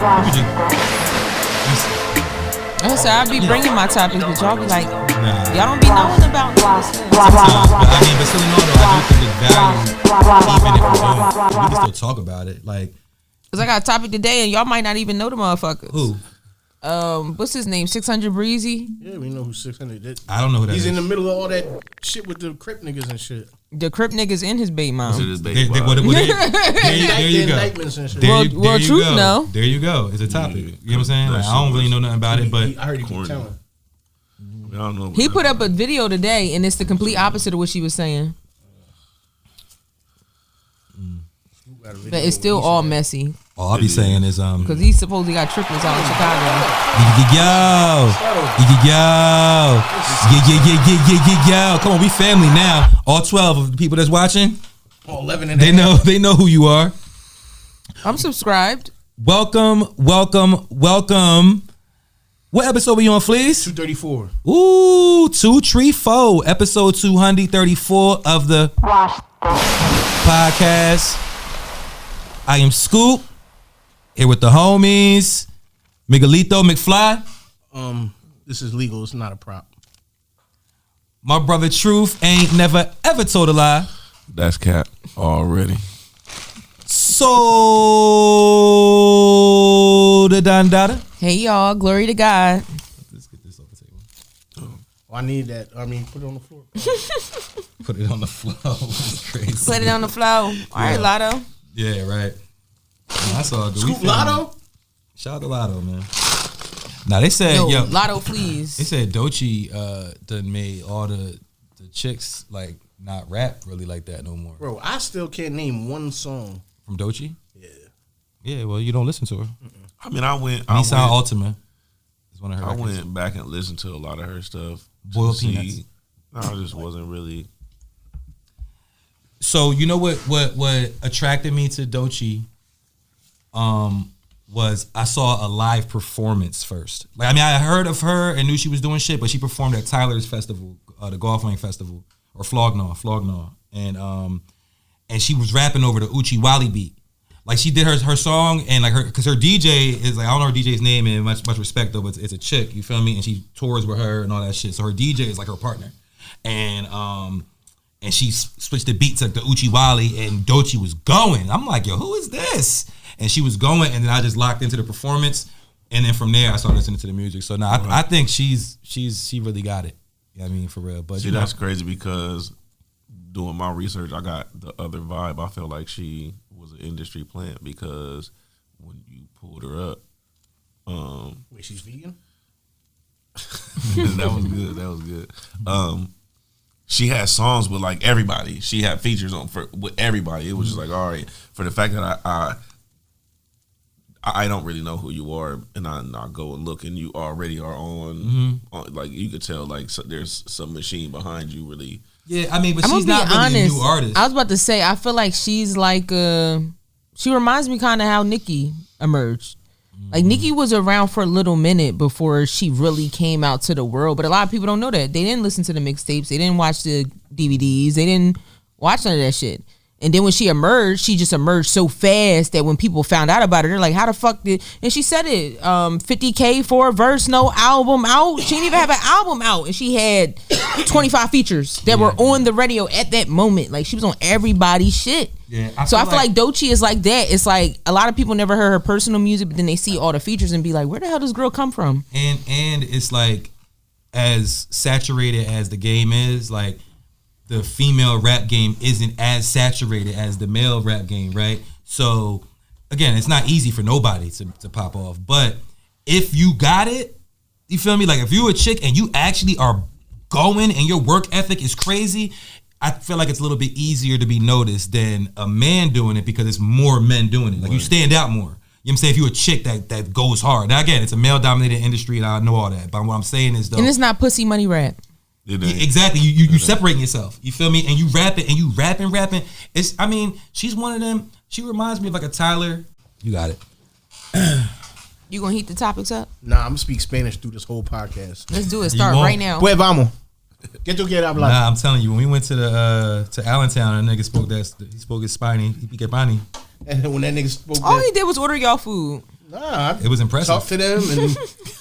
So I'll be bringing my topics, but y'all be like, y'all don't be knowing about this. Sometimes, but still in all though, I do think it's value, even if we don't. We can still talk about it, like. Cause I got a topic today, and y'all might not even know the motherfuckers. Who? What's his name? 600 Breezy. Yeah, we know who 600. I don't know who that is. He's in the middle of all that shit with the Crip niggas and shit. The Crip niggas in his baby mom. There you go. Well, truth, no. There you go. It's a topic. You know what I'm saying? Like, I don't really know nothing about it, but I heard he keep telling. I don't know. He put up a video today, and it's the complete opposite of what she was saying. But it's still all messy. All I'll be saying is because he supposedly got triplets out in Chicago. Yo. Come on, we family now. All 12 of the people that's watching. All 11 and they know who you are. I'm subscribed. Welcome. What episode we on, Fleas? 234. Ooh, 234. Episode 234 of the podcast. I am Scoop. Here with the homies. Miguelito McFly. This is legal. It's not a prop. My brother Truth ain't never ever told a lie. That's cap already. So the Dandada. Hey y'all, glory to God. Let's get this off the table. I need that. I mean, put it on the floor. Put it on the floor. It's crazy. Put it on the floor. All right, Lotto. Yeah, right. I saw Scoop Lotto. Shout out to Lotto, man. Now they said, yo, Lotto, please. They said Doechii done made all the chicks like not rap really like that no more. Bro, I still can't name one song from Doechii. Yeah. Yeah, well, you don't listen to her. I mean, I went. Nissan Altima is one of her. I went back and listened to a lot of her stuff. Boiled peanuts. No, I just wasn't really. So you know what attracted me to Doechii was I saw a live performance first. Like, I mean, I heard of her and knew she was doing shit, but she performed at Tyler's festival, the Golf Lane Festival, or Flognaw, and she was rapping over the Ochie Wally beat. Like, she did her song, and like because her DJ is like, I don't know her DJ's name, and much respect though, but it's a chick, you feel me? And she tours with her and all that shit. So her DJ is like her partner, and she switched the beat to the Ochie Wally, and Doechii was going. I'm like, yo, who is this? And she was going, and then I just locked into the performance, and then from there I started listening to the music. So now I think she really got it. You know what I mean, for real. But see, that's crazy because doing my research, I got the other vibe. I feel like she was an industry plant because when you pulled her up, wait, she's vegan? That was good. She had songs with like everybody. She had features with everybody. It was just like, all right, for the fact that I don't really know who you are, and I go and look, and you already are on like, you could tell like there's some machine behind you really. Yeah, I mean, but she's not really a new artist. I was about to say, I feel like she's like she reminds me kind of how Nicki emerged. Like, Nicki was around for a little minute before she really came out to the world, but a lot of people don't know that. They didn't listen to the mixtapes, they didn't watch the DVDs, they didn't watch none of that shit. And then when she emerged, she just emerged so fast that when people found out about her, they're like, how the fuck did... And she said it, $50K for a verse, no album out. She didn't even have an album out. And she had 25 features that were on the radio at that moment. Like, she was on everybody's shit. Yeah, I feel like Doechii is like that. It's like a lot of people never heard her personal music, but then they see all the features and be like, where the hell does this girl come from? And it's like, as saturated as the game is, like, the female rap game isn't as saturated as the male rap game, right? So, again, it's not easy for nobody to pop off. But if you got it, you feel me? Like, if you're a chick and you actually are going and your work ethic is crazy, I feel like it's a little bit easier to be noticed than a man doing it because it's more men doing it. Like, you stand out more. You know what I'm saying? If you're a chick that goes hard. Now, again, it's a male-dominated industry, and I know all that. But what I'm saying is, though... And it's not pussy money rap. Exactly. You separating yourself. You feel me? And you rapping and you rapping. It's, I mean, she's one of them. She reminds me of like a Tyler. You got it. You gonna heat the topics up? Nah, I'm gonna speak Spanish through this whole podcast. Let's do it. Start right now. Pues vamos. Get to get hablar. Nah, I'm telling you, when we went to Allentown, that nigga spoke his Spani. He pique pani. And when that nigga spoke, all he did was order y'all food. Nah, It was impressive. Talked to them and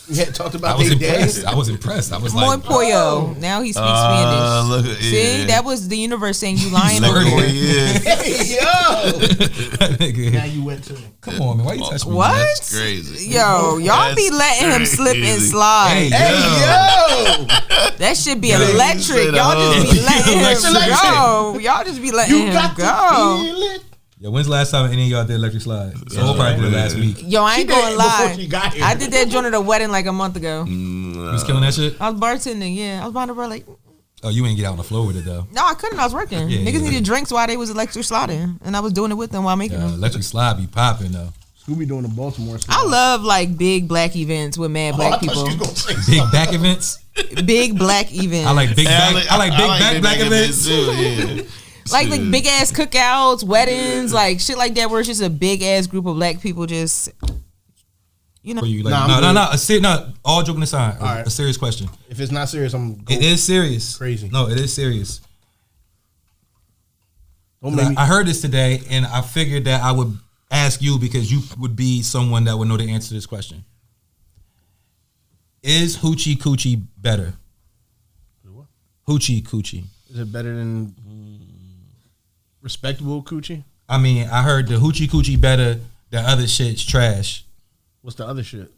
we had talked about I was their day. impressed. I was impressed. I was Muy like, pollo. Now he speaks Spanish. Look at See, that was the universe saying you lying Look over at here. where he is. Hey, yo! Now Nigga. you went to him. Come on, man. Why you touching me? What? That's crazy. Yo, y'all be letting him slip and crazy. slide. Hey, Hey, yo! That should be you electric. say the Y'all just be letting him Electric. go. Y'all just be letting You him got go. to feel it. Yo, when's the last time any of y'all did electric slide? So we'll probably did it last week. Yo, I ain't She did gonna it before lie. she got here. I did that joint at a wedding like a month ago. You was killing that shit? I was bartending, yeah. I was behind the bar like, Oh, you ain't get out on the floor with it though. no, I couldn't. I was working. Yeah, Niggas yeah. needed drinks while they was electric sliding, and I was doing it with them while making them. Electric slide be popping though. Scooby doing the Baltimore stuff. I love like big black events with mad black people. Big back events. Big black events. I like big back. I like big back events. too. Yeah. like big ass cookouts, weddings, like shit like that, where it's just a big ass group of black people just, you know. For you, like, Nah, I'm good. no. All joking aside, All right. a serious question. If it's not serious, I'm It is serious. Crazy. No, it is serious. Don't make me. I heard this today, and I figured that I would ask you because you would be someone that would know the answer to this question. Is Hoochie Coochie better? What? Hoochie Coochie. Is it better than respectable coochie? I mean, I heard the Hoochie Coochie better. The other shit's trash. What's the other shit?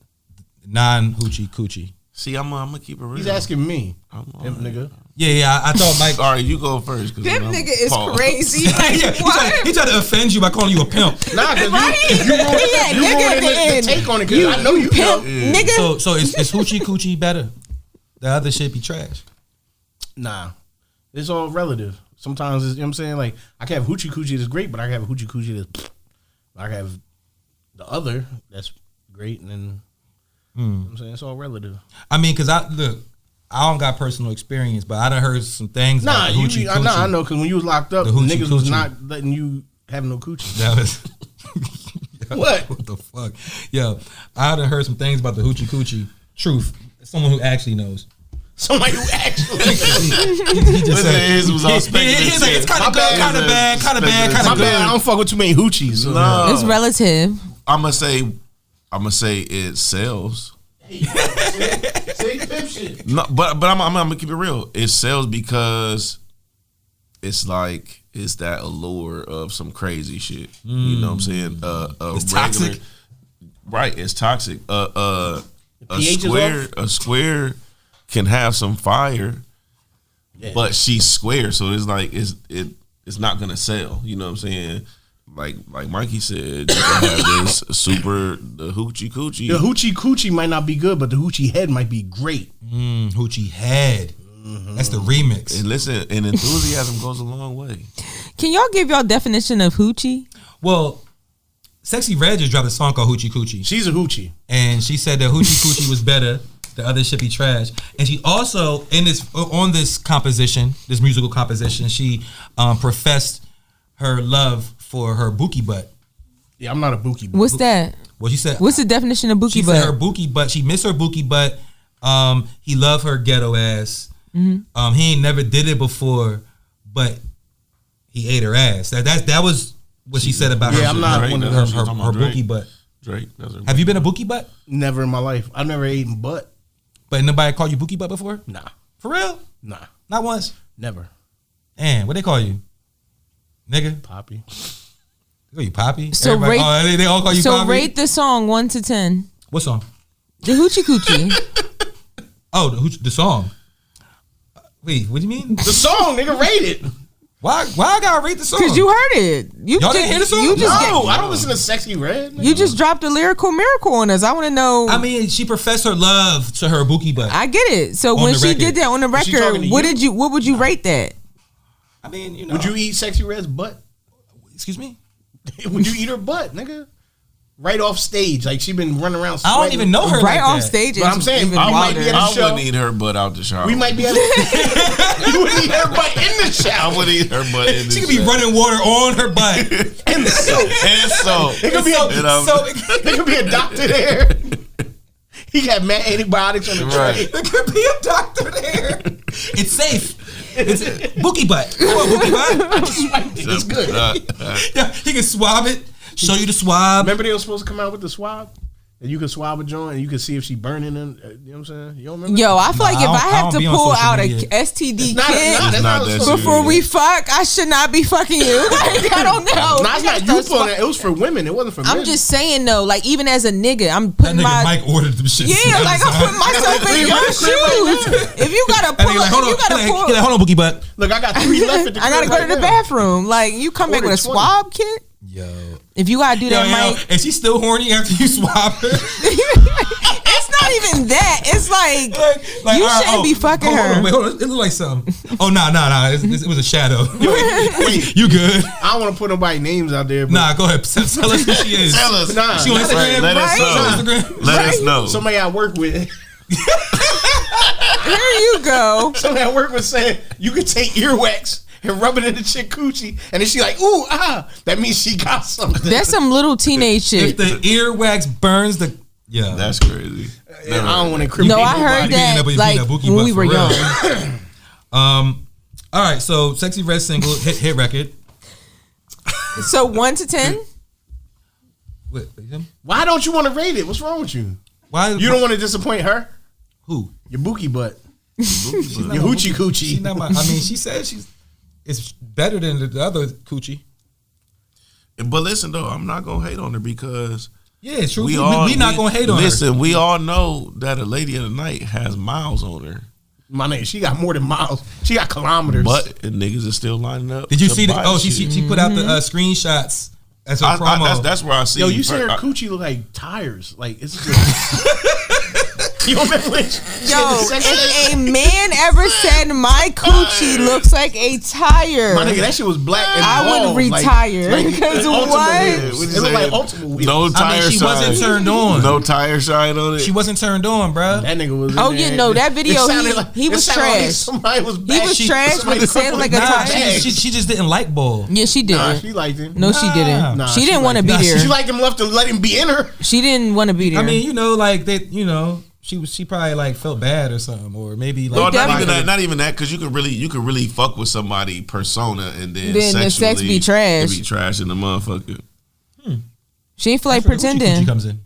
Non-Hoochie Coochie. See, I'm gonna keep it real. He's asking me, I'm pimp nigga. Yeah. I thought Mike. All right, you go first. Pimp nigga is crazy. Yeah, he tried to offend you by calling you a pimp. Nah, cause Right? you ruined nigga at the end. the take on it. Cause I know you Pimp know. nigga. So is Hoochie Coochie better? The other shit be trash. Nah, it's all relative. Sometimes it's, you know what I'm saying, like I can have hoochie coochie that's great, but I can have a hoochie coochie that's I can have the other that's great, and then you know what I'm saying it's all relative. I mean, cause I don't got personal experience, but I done heard some things. Nah, about the Hoochie Coochie. I know because when you was locked up, The hoochie niggas was coochie. not letting you have no coochie. That was What? What the fuck? Yo, I done heard some things about the Hoochie Coochie. Truth. Someone who actually knows. Somebody who actually He just said his was all speculative. He's like, it's kind My of good, bad. kind of bad, kind of bad, kind my of bad. I good. don't fuck with too many hoochies. So. No, It's relative. I'm gonna say it sells. Say pimp shit. No, but I'm gonna keep it real. It sells because it's like it's that allure of some crazy shit. You know what I'm saying? It's toxic. Right? It's toxic. A pH is square can have some fire, Yeah. but she's square, so it's like it's not gonna sell. You know what I'm saying? Like Mikey said, you can have this the hoochie coochie. The hoochie coochie might not be good, but the hoochie head might be great. Hoochie Head. That's the remix. And listen, and enthusiasm goes a long way. Can y'all give y'all definition of hoochie? Well, Sexyy Red just dropped a song called Hoochie Coochie. She's a hoochie. And she said that Hoochie Coochie was better. The other shit be trash. And she also on this composition, this musical composition, she professed her love for her Bookie butt. Yeah, I'm not a Bookie. What's that? Well, she said What's the definition of she bookie said her butt? Bookie butt. She missed her Bookie butt. He loved her ghetto ass. Mm-hmm. He ain't never did it before, but he ate her ass. That was what she said about her. Yeah, I'm not Drake, one of that's them. what she's talking her about, Drake. Bookie butt. Drake. That's her. Have you been a Bookie butt? Never in my life. I've never eaten butt. But nobody called you Bookie butt before? Nah, For real? nah, Not once. never. And what they call you? Nigga? Poppy. They call you Poppy? So Everybody- rate- they all call you So Poppy? rate the song 1 to 10. What song? The hoochie coochie. Oh, the song. Wait, what do you mean? The song, nigga, rate it. Why I gotta rate the song? Because you heard it. Y'all didn't hear the song? You just, No, I don't listen to Sexyy Red. you just dropped a lyrical miracle on us. I want to know. I mean, she professed her love to her Bookie butt. I get it. So On when the she record. did that on the Was she talking record, to what would you rate that? I mean, you know. Would you eat Sexyy Red's butt? Excuse me? Would you eat her butt, nigga? Right off stage, like she been running around. I don't even know her Right like off that. stage, But I'm it's saying, even I might wilder. be at a I show. wouldn't eat her butt out the shower. We might be at a, you would eat her butt in the I shower. would eat her butt in the She could be shower. running water on her butt. In the soap. And so It could be a, You know, there could be a doctor there. He got mad antibiotics on the tray. Right. There could be a doctor there. It's safe. It's Bookie butt. Come on, Bookie butt. It's good. Yeah, he can swab it. Show you the swab. Remember they were supposed to come out with the swab? And you can swab a joint and you can see if she burning in. You know what I'm saying? You don't remember? Yo, I feel like if I have to pull out a media. STD Not kit that before we fuck, I should not be fucking you. Like, I don't know. Nah, it's not you pulling it. It was for women. It wasn't for men. I'm just saying though, like even as a nigga, I'm That putting nigga my Mike ordered them shit. yeah, like I'm putting myself in your shoes. If you gotta pull, Like, if you gotta pull. hold on, Bookie butt. Look, I got 3 left at the I gotta crib go right to the now. bathroom. Like you come back Order with a 20. swab kit. Yo, If you gotta do that, Mike. and she's still horny after you swap her. It's not even that. It's like you all right, shouldn't be fucking hold her. on, wait, hold on. It looked like something. Oh, nah. It was a shadow. Wait, You good? I don't want to put nobody's names out there. But Nah, go ahead. Tell us who she is. Tell us. Nah. She on Instagram? Let us Right? know. Instagram? Let us know. somebody I work with, Here you go. somebody I work with said you could take earwax and rub it in the chick coochie, and then she like, ooh, that means she got something. That's some little teenage If shit. the earwax burns the That's crazy. I don't want to incriminate No, I heard nobody. that Nobody like beat that Bookie when butt we for were real. young. All right, so Sexyy Red single hit record. So 1 to 10. Wait, him? Why don't you want to rate it? What's wrong with you? Why? You don't want to disappoint her? Who? Your Bookie butt. She's not Your my hoochie Bookie. She's coochie. not my. I mean, she said it's better than the other coochie. But listen though, I'm not gonna hate on her because Yeah, true. We not gonna hate on her. Listen, we all know that a lady of the night has miles on her, My nigga, she got more than miles. She got kilometers. but niggas are still lining up. Did you to see the? buy Oh, shit. she put out the screenshots as her promo. That's where I see. Yo, you see her I- coochie look like tires. Like, it's just... You remember when Yo, if a man ever said my coochie looks like a tire, my nigga, that shit was black and I would bald, retire. Because Ultimate what? Wheels. It looked like Ultimate Wheels. No I tire mean, she shine. wasn't turned on. No tire shine on it. She wasn't turned on, bruh. That nigga was in Oh, there. yeah, no, that video, It sounded he was it sounded like trash. somebody was He back. was trash, but somebody he said couldn't like put a it Nah, back. tire. she just didn't like ball. Yeah, she Nah, didn't. she liked him. No, she didn't. Nah, she she didn't want to liked be him. there. She liked him enough to let him be in her. She didn't want to be there. I mean, you know, like they, you know, she probably like felt bad or something, or maybe like No, definitely- not even that, because you could really fuck with somebody persona and then Then the sex be trash. It be trash in the motherfucker. she ain't feel like That's where the Hoochie pretending. Coochie comes in.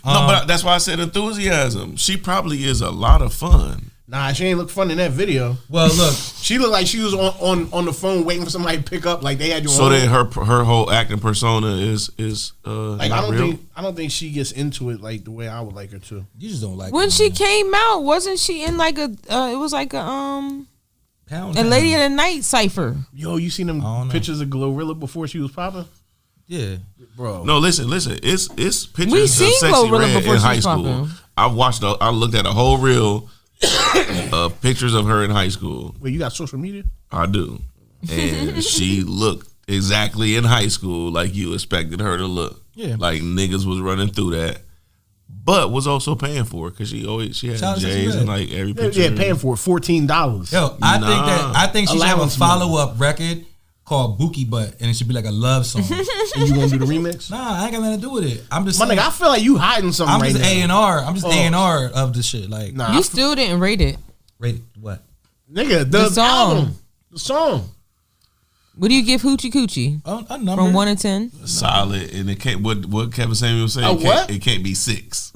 No, but that's why I said enthusiasm. She probably is a lot of fun. Nah, she ain't look fun in that video. Well, look, She looked like she was on the phone waiting for somebody to pick up. Like they had you. So on then her whole acting persona is like not real. I don't think she gets into it like the way I would like her to. you just don't like When her, she man. came out, wasn't she in like a? It was like a Pound a Lady of down. the Night cipher. Yo, you seen them I don't know. pictures of Glorilla before she was popping, Yeah. bro? No, listen. It's pictures We of seen Sexyy Glorilla Red before in she high was school. popping. I looked at a whole reel of pictures of her in high school. Wait, you got social media? I do, and she looked exactly in high school like you expected her to look. Yeah. Like niggas was running through that, but was also paying for it because she had Shout out to J's Sexyy and Red. like every Yeah, picture. paying for it $14. Yo, Nah. I think she should have a Allowance money. follow up record called Bookie Butt, and it should be like a love song. And you gonna do the remix? Nah, I ain't got nothing to do with it. I'm just My saying, nigga, I feel like you hiding something I'm right just now. A&R. I'm just Oh. A&R of the shit. Like, Nah, You still didn't rate it. rate what? nigga, The the song. album, the song. What do you give Hoochie Coochie A number. from 1 to 10? solid, and it can't. What Kevin Samuel said? A what? It can't be 6.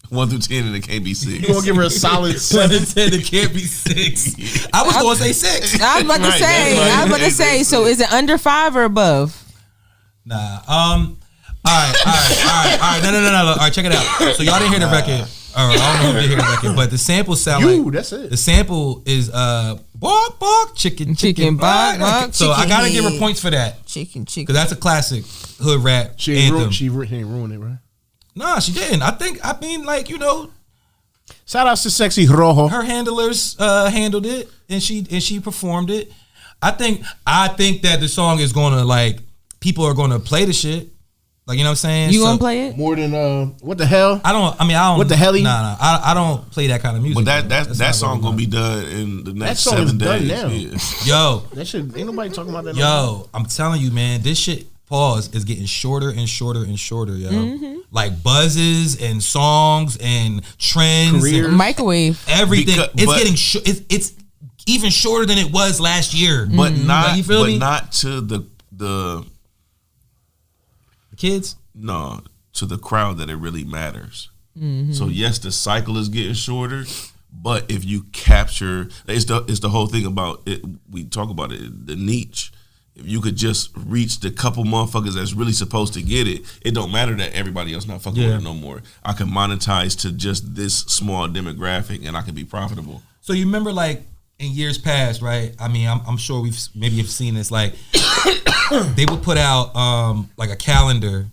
1 through 10, and it can't be 6. You gonna give her a solid 1 7? to 10, it can't be 6. I was going to say 6. I was about to Right, say. that's right. I was about to say. So is it under 5 or above? Nah. All right. No. All right, check it out. So y'all didn't hear the record. Or I don't know if you did hear the record, but the sample sound You, like that's it. the sample is bark bark chicken bark, bark, So I gotta chicken give her head. points for that Chicken. because that's a classic hood rap She ain't anthem. ruined it, right? Nah, she didn't. I mean, like, you know, Shout outs to Sexy Rojo. her handlers handled it and she performed it. I think that the song is gonna, like, people are gonna play the shit. Like, you know what I'm saying? You So, gonna play it? More than what the hell? I don't. What the hell? Nah. I don't play that kind of music. But That's that not song really gonna be mine. done in the next song is 7 done days. now. Yeah. Yo, That shit ain't nobody talking about that. no more. yo, I'm telling you, man, this shit is getting shorter and shorter and shorter, yo. Mm-hmm. Like buzzes and songs and trends, Career. and Microwave. everything. Because- It's but- getting it's even shorter than it was last year. But not, Like, you feel but me? not to the The kids. no, to the crowd that it really matters. So yes, the cycle is getting shorter, but if you capture, it's the whole thing about it. We talk about it, the niche. If you could just reach the couple motherfuckers that's really supposed to get it, it don't matter that everybody else not fucking with it no more. I can monetize to just this small demographic, and I can be profitable. So you remember, like, in years past, right? I mean, I'm sure you've seen this. Like, they would put out like a calendar,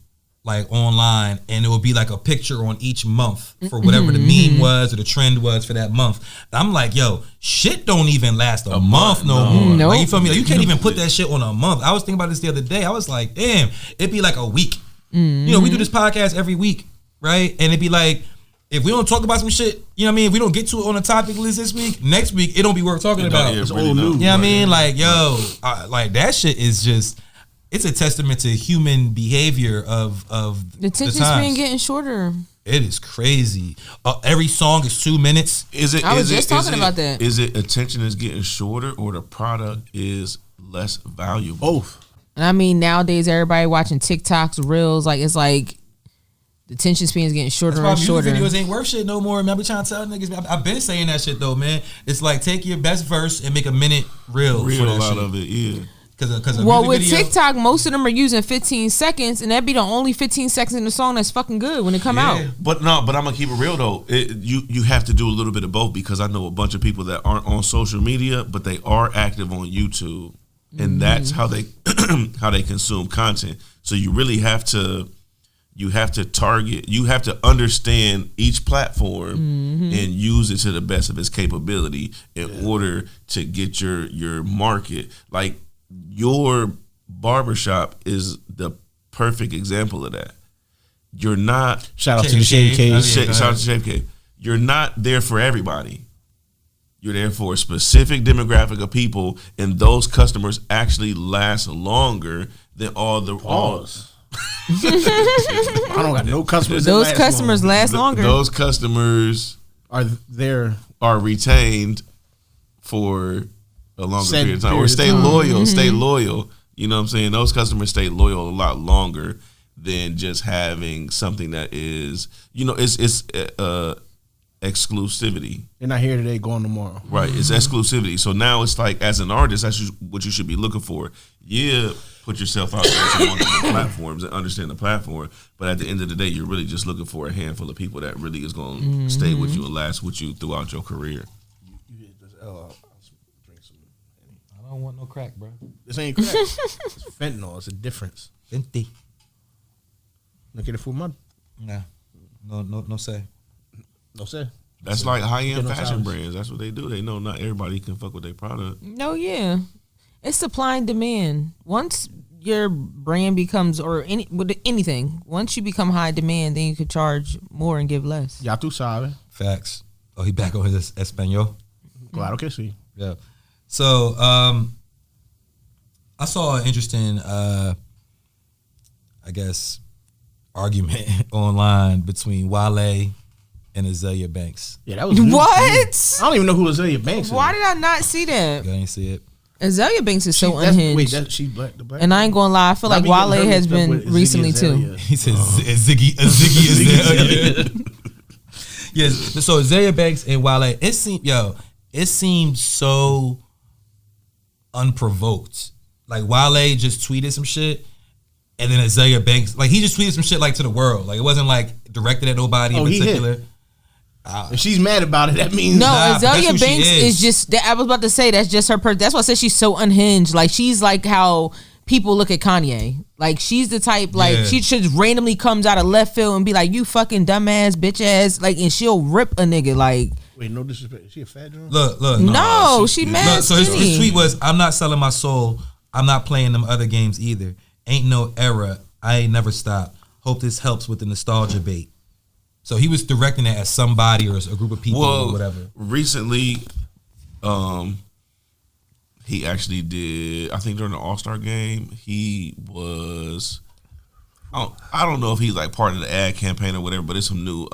like, online, and it would be like a picture on each month for whatever the meme was or the trend was for that month. I'm like, yo, shit don't even last a month no more. Nope. Like, you feel me? Like, you can't even put that shit on a month. I was thinking about this the other day. I was like, damn, it'd be like a week. You know, we do this podcast every week, right? And it'd be like, if we don't talk about some shit, you know what I mean? If we don't get to it on the topic list this week, next week, it don't be worth talking about. It's old news. You know what I mean? Like, yo, like, that shit is just... It's a testament to human behavior of the attention span getting shorter. It is crazy. Every song is 2 minutes. I was just talking about that. Is it attention is getting shorter or the product is less valuable? Both. And I mean, nowadays everybody watching TikToks, reels, like it's like the attention span is getting shorter and shorter. Videos ain't worth shit no more. Remember trying to tell niggas? I've been saying that shit though, man. It's like take your best verse and make a minute reel for that out shit. of it, yeah. Cause well, with TikTok, most of them are using 15 seconds, and that'd be the only 15 seconds in the song that's fucking good when it come out. But I'm gonna keep it real though. You have to do a little bit of both because I know a bunch of people that aren't on social media, but they are active on YouTube, and that's how they how they consume content. So you really have to target. You have to understand each platform and use it to the best of its capability in order to get your market. Like, your barbershop is the perfect example of that. You're not... Shout out to the Shave Cave. Shout out to Shave Cave. You're not there for everybody. You're there for a specific demographic of people, and those customers actually last longer than all the... Pause. I don't got no customers. Those customers last longer. Those customers are retained for a longer period of time, or stay loyal. Stay loyal. You know what I'm saying? Those customers stay loyal a lot longer than just having something that is, you know, it's exclusivity. They're not here today, going tomorrow. Right, it's exclusivity. So now it's like, as an artist, that's what you should be looking for. Yeah, put yourself out there on the platforms and understand the platform. But at the end of the day, you're really just looking for a handful of people that really is going to stay with you and last with you throughout your career. You hit this L, drink some. I don't want no crack, bro. This ain't crack. It's fentanyl. It's a difference. Fenty. No quiere fumar. Nah. No say. No say. That's like high-end no fashion silence. brands. That's what they do. They know not everybody can fuck with their product. No, yeah. It's supply and demand. Once your brand becomes, or anything, once you become high demand, then you could charge more and give less. Ya tú sabes. Facts. Oh, he back on his Espanol. Claro que sí. Yeah. So, I saw an interesting, I guess, argument online between Wale and Azalea Banks. Yeah, that was new. What? I don't even know who Azalea Banks is. Why did I not see that? You ain't see it? Azalea Banks is so unhinged. She's black. The black. And I ain't gonna lie, I feel like Wale has been recently too. He says Ziggy Azalea. Yes. So Azalea Banks and Wale, it seemed so unprovoked. Like, Wale just tweeted some shit, and then Azalea Banks, like, he just tweeted some shit like to the world. Like, it wasn't like directed at nobody in particular. If she's mad about it, that means Azalea Banks is just. I was about to say that's just her. That's why I said she's so unhinged. Like, she's like how people look at Kanye. Like, she's the type, like, she just randomly comes out of left field and be like, "You fucking dumbass bitch ass," like, and she'll rip a nigga like. Wait, no disrespect. Is she a fat drunk? Look. No, she mad. Look, so his tweet was, "I'm not selling my soul. I'm not playing them other games either. Ain't no era. I ain't never stop. Hope this helps with the nostalgia bait." So he was directing it at somebody or a group of people or whatever. Recently, he actually did, I think during the All-Star game, he was, I don't know if he's like part of the ad campaign or whatever, but it's some new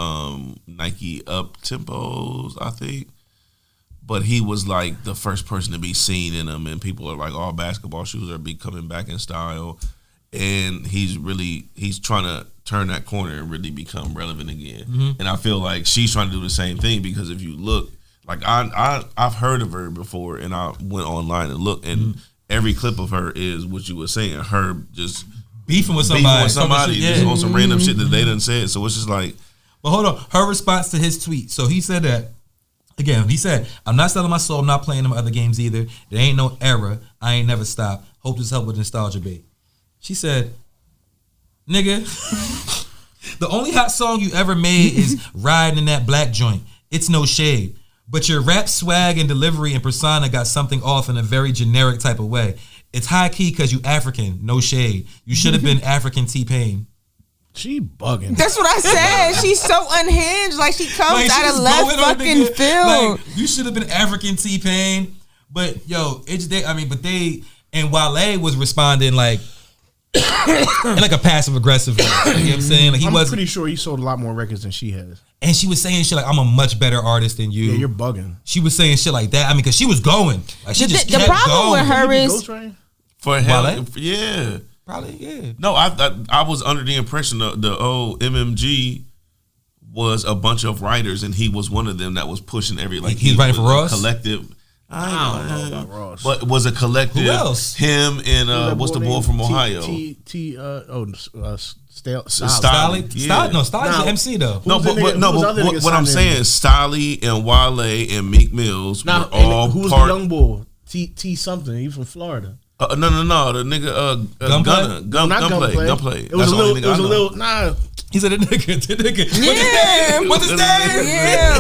Nike Up Tempos, I think. But he was like the first person to be seen in them, and people are like, all basketball shoes are coming back in style. and he's trying to turn that corner and really become relevant again. And I feel like she's trying to do the same thing, because if you look, like I've heard of her before, and I went online and looked, and every clip of her is what you were saying, her just beefing with somebody just on some random shit that they done said. So it's just like, but hold on, her response to his tweet. So he said that. Again, he said, I'm not selling my soul. I'm not playing them other games either. There ain't no era. I ain't never stopped. Hope this help with nostalgia bait. She said, nigga, the only hot song you ever made is Riding in That Black Joint. It's no shade. But your rap swag and delivery and persona got something off in a very generic type of way. It's high key because you African. No shade. You should have been African T-Pain. She bugging. That's what I said. She's so unhinged. Like she comes Like, out of left fucking field. Like, you should have been African T-Pain. But yo, and Wale was responding like in like a passive aggressive way. You know what I'm saying? Like I'm pretty sure he sold a lot more records than she has. And she was saying shit like, I'm a much better artist than you. Yeah, you're bugging. She was saying shit like that. I mean, because she was going. Like, she just the kept problem going. with her is for him, yeah. Probably, yeah. No, I was under the impression that the old MMG was a bunch of writers, and he was one of them that was pushing he's writing for Ross? Collective. I don't know about Ross. But it was a collective. Who else? Him and what's the boy from Ohio? Stolly? Yeah. No, Stolly's an MC though. No, but what I'm saying, Stolly and Wale and Meek Mills were all who's part. the young boy? T something. He's from Florida. No. The nigga Gunplay. It was a little. Nah. He said the nigga. Yeah. What's his name? Yeah.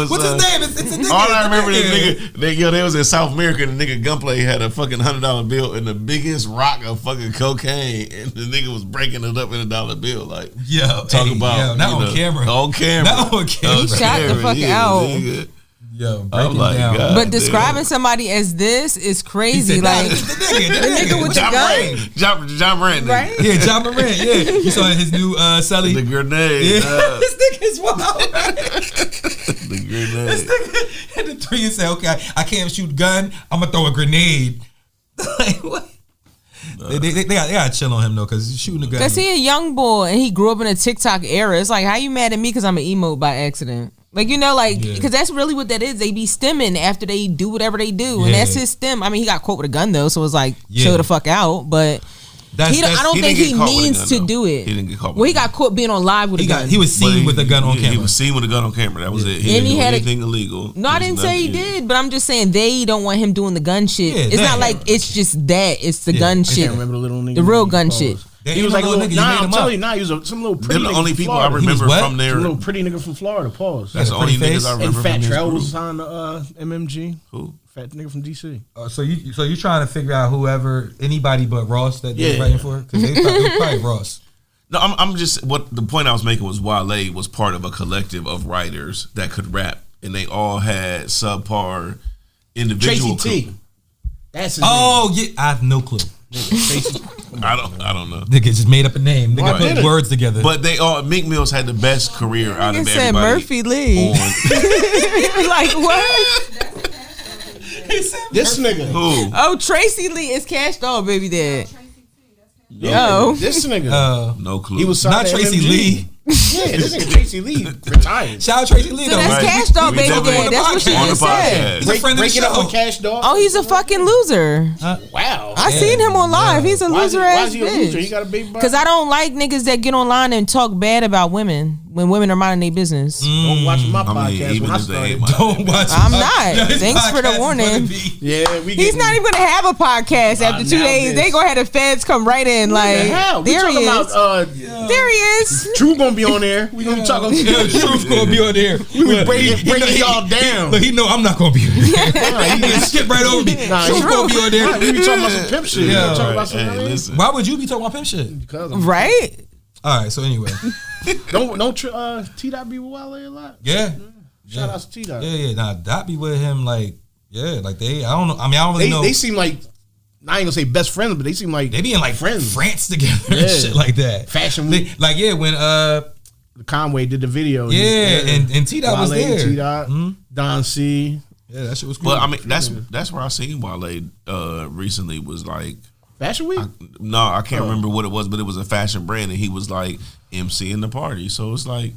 What's his name? It's a nigga. All I remember is nigga. They was in South America, and the nigga Gunplay had a fucking $100 bill and the biggest rock of fucking cocaine, and the nigga was breaking it up in a $1 bill. Like, not on camera. On camera. Not on camera. He shot the fuck out. Nigga. Yo, breaking down. God, but describing somebody as this is crazy. Like the nigga with the gun. John Morant. Right? Yeah, John Morant. Yeah, you saw his new Sally. The grenade. Yeah. This nigga's wild. The grenade. This nigga had the three and say, okay, I can't shoot a gun. I'm gonna throw a grenade. Like what? They gotta chill on him though, cause he's shooting a gun. Cause he a young boy and he grew up in a TikTok era. It's like, how you mad at me cause I'm an emote by accident? Like, you know, like, because that's really what that is. They be stemming after they do whatever they do. And that's his stem. I mean, he got caught with a gun, though, so it's like, chill the fuck out. But I don't think he means to do it. He didn't get caught with Well, he got caught being on live with a gun. He was seen with a gun on camera. He was seen with a gun on camera. That was it. He didn't do anything illegal. No, I didn't say he did, but I'm just saying they don't want him doing the gun shit. It's not like it's just that. It's the gun shit. I can't remember the little nigga. The real gun shit. He was like a little, I'm telling you, he was some little pretty nigga. The only from people Florida. I remember from there. Some little pretty nigga from Florida. Pause. That's the only niggas I remember. And Fat from Trell was on the MMG. Who? Fat nigga from DC. So you trying to figure out whoever, anybody but Ross that they're writing for? Because it was probably Ross. No, I'm just, what the point I was making was Wale was part of a collective of writers that could rap, and they all had subpar individual. Tracy T. That's his name. Yeah, I have no clue. I don't know. Nigga just made up a name. Nigga put words together. But they all, Meek Mill's had the best career out of everybody. Said Murphy Lee. Like what? This nigga. Who? Oh, Tracy Lee is Cash Doll baby dad. Yo, this nigga. No clue. He was not Tracy Lee. Yeah, this nigga Tracy Lee retired. Shout out Tracy Lee though. That's Cash Doll baby dad. That's what she just said. Break it up with Cash Doll. Oh, he's a fucking loser. Wow. I seen him on live. He's a loser ass bitch. He got a big because I don't like niggas that get online and talk bad about women when women are minding their business. Don't watch my podcast when I started. Don't watch. I'm not. Thanks for the warning. Yeah, he's not even gonna have a podcast after 2 days. They gonna have the feds come right in. Like there he is. There he is. True gonna be on there. We gonna be talking. Truth gonna be on there. We breaking y'all down. But he know I'm not gonna be on there. He gonna skip right over me. Truth gonna be on there. We be talking about some pimp shit. Talking about some listen. Why would you be talking about pimp shit? Right. All right. So anyway, don't T Dot be with Wale a lot. Yeah. Shout out to T Dot. Yeah. Nah, Dot be with him like they. I don't know. I mean, I don't really know. They seem like. I ain't gonna say best friends, but they seem like they be in like friends, France together and shit like that. Fashion week, when Conway did the video, and T Dot was there. T Dot, Don C. Yeah, that shit was cool. But I mean, that's where I seen Wale recently was like Fashion Week? No, I can't remember what it was, but it was a fashion brand, and he was like emceeing the party. So it's like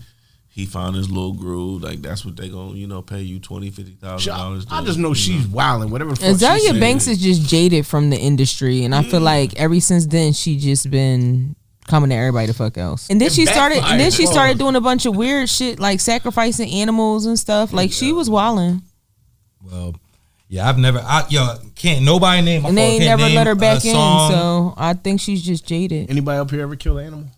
he found his little groove. Like that's what they gonna pay you $20,000-$50,000. I just know she's wilding. Whatever. Azalea Banks is just jaded from the industry, and I feel like ever since then she just been coming to everybody the fuck else. And then she started doing a bunch of weird shit like sacrificing animals and stuff. Like she was wilding. Well, yeah, can't nobody name. And they ain't never let her back in, so I think she's just jaded. Anybody up here ever kill an animal?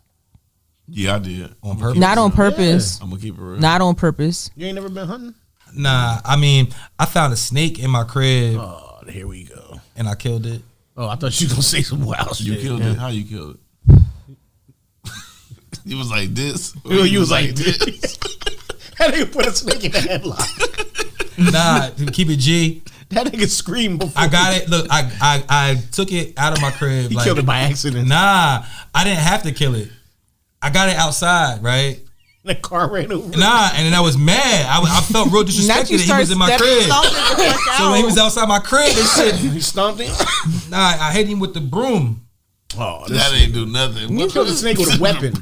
Yeah, I did. On purpose? Not on purpose. I'm gonna keep it real. Not on purpose. You ain't never been hunting? Nah, I mean, I found a snake in my crib. Oh, here we go. And I killed it. Oh, I thought you was gonna say some wild shit. You killed it? How you killed it? You was like this? You was like this? That nigga put a snake in the headlock. Nah, to keep it G. That nigga screamed before. I got it. Look, I took it out of my crib. He killed it by accident. Nah, I didn't have to kill it. I got it outside, right? The car ran over. Nah, and then I was mad. I felt real disrespected that he was in my crib. So when he was outside my crib and shit. He stomped him? Nah, I hit him with the broom. Oh, that ain't do nothing. You killed the snake with a weapon.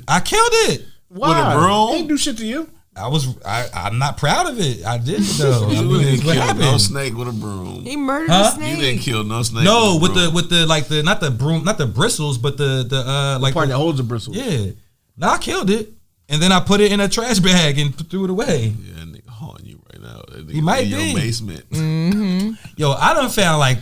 I killed it. Why? With a broom? It ain't do shit to you. I'm not proud of it. I did it though. You didn't kill no snake with a broom. He murdered a snake. You didn't kill no snake. No, with the like the not the broom, not the bristles, but the like part that holds the bristles. Yeah. No, I killed it, and then I put it in a trash bag and threw it away. Yeah, that nigga haunting you right now. That nigga He might in be. your basement. Mm-hmm. Yo, I done found like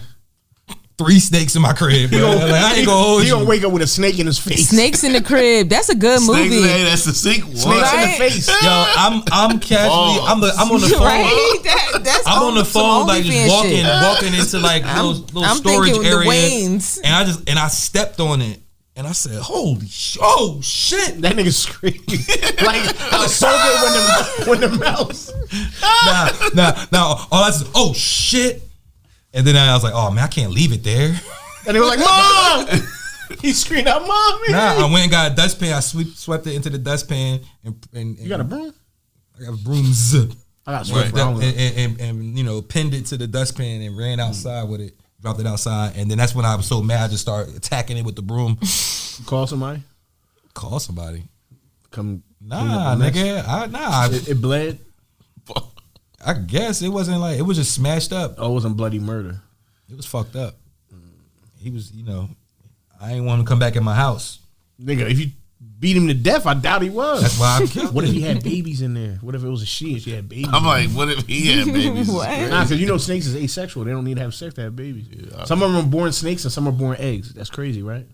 3 snakes in my crib, bro. Like, I ain't gonna hold you. He gonna wake up with a snake in his face. Snakes in the crib. That's a good Snakes movie. that's the sequel. Snakes in the face. Yo, I'm casually, I'm on the phone. Right? That's I'm on the phone, like just walking shit. into like little I'm storage thinking the areas, Waynes. and I stepped on it, and I said, "Holy shit!" That nigga screamed like a soldier when the mouse. Nah. All I said, "Oh shit!" And then I was like, "Oh man, I can't leave it there." And he was like, "Mom!" He screamed out, "Mommy!" Nah, I went and got a dustpan. I swept it into the dustpan, and you got a broom? I got brooms. I got swept and pinned it to the dustpan and ran outside with it. Dropped it outside, and then that's when I was so mad. I just started attacking it with the broom. You call somebody? Call somebody. Come. Nah, nigga. It bled. I guess it wasn't like it was just smashed up. Oh, it wasn't bloody murder. It was fucked up. He was, I ain't want him to come back in my house. Nigga, if you beat him to death, I doubt he was. That's why I killed What him. if he had babies in there? What if it was a she and she had babies? I'm like, what if he had babies? Nah, because snakes is asexual. They don't need to have sex to have babies. Yeah, some of them are born snakes and some are born eggs. That's crazy, right?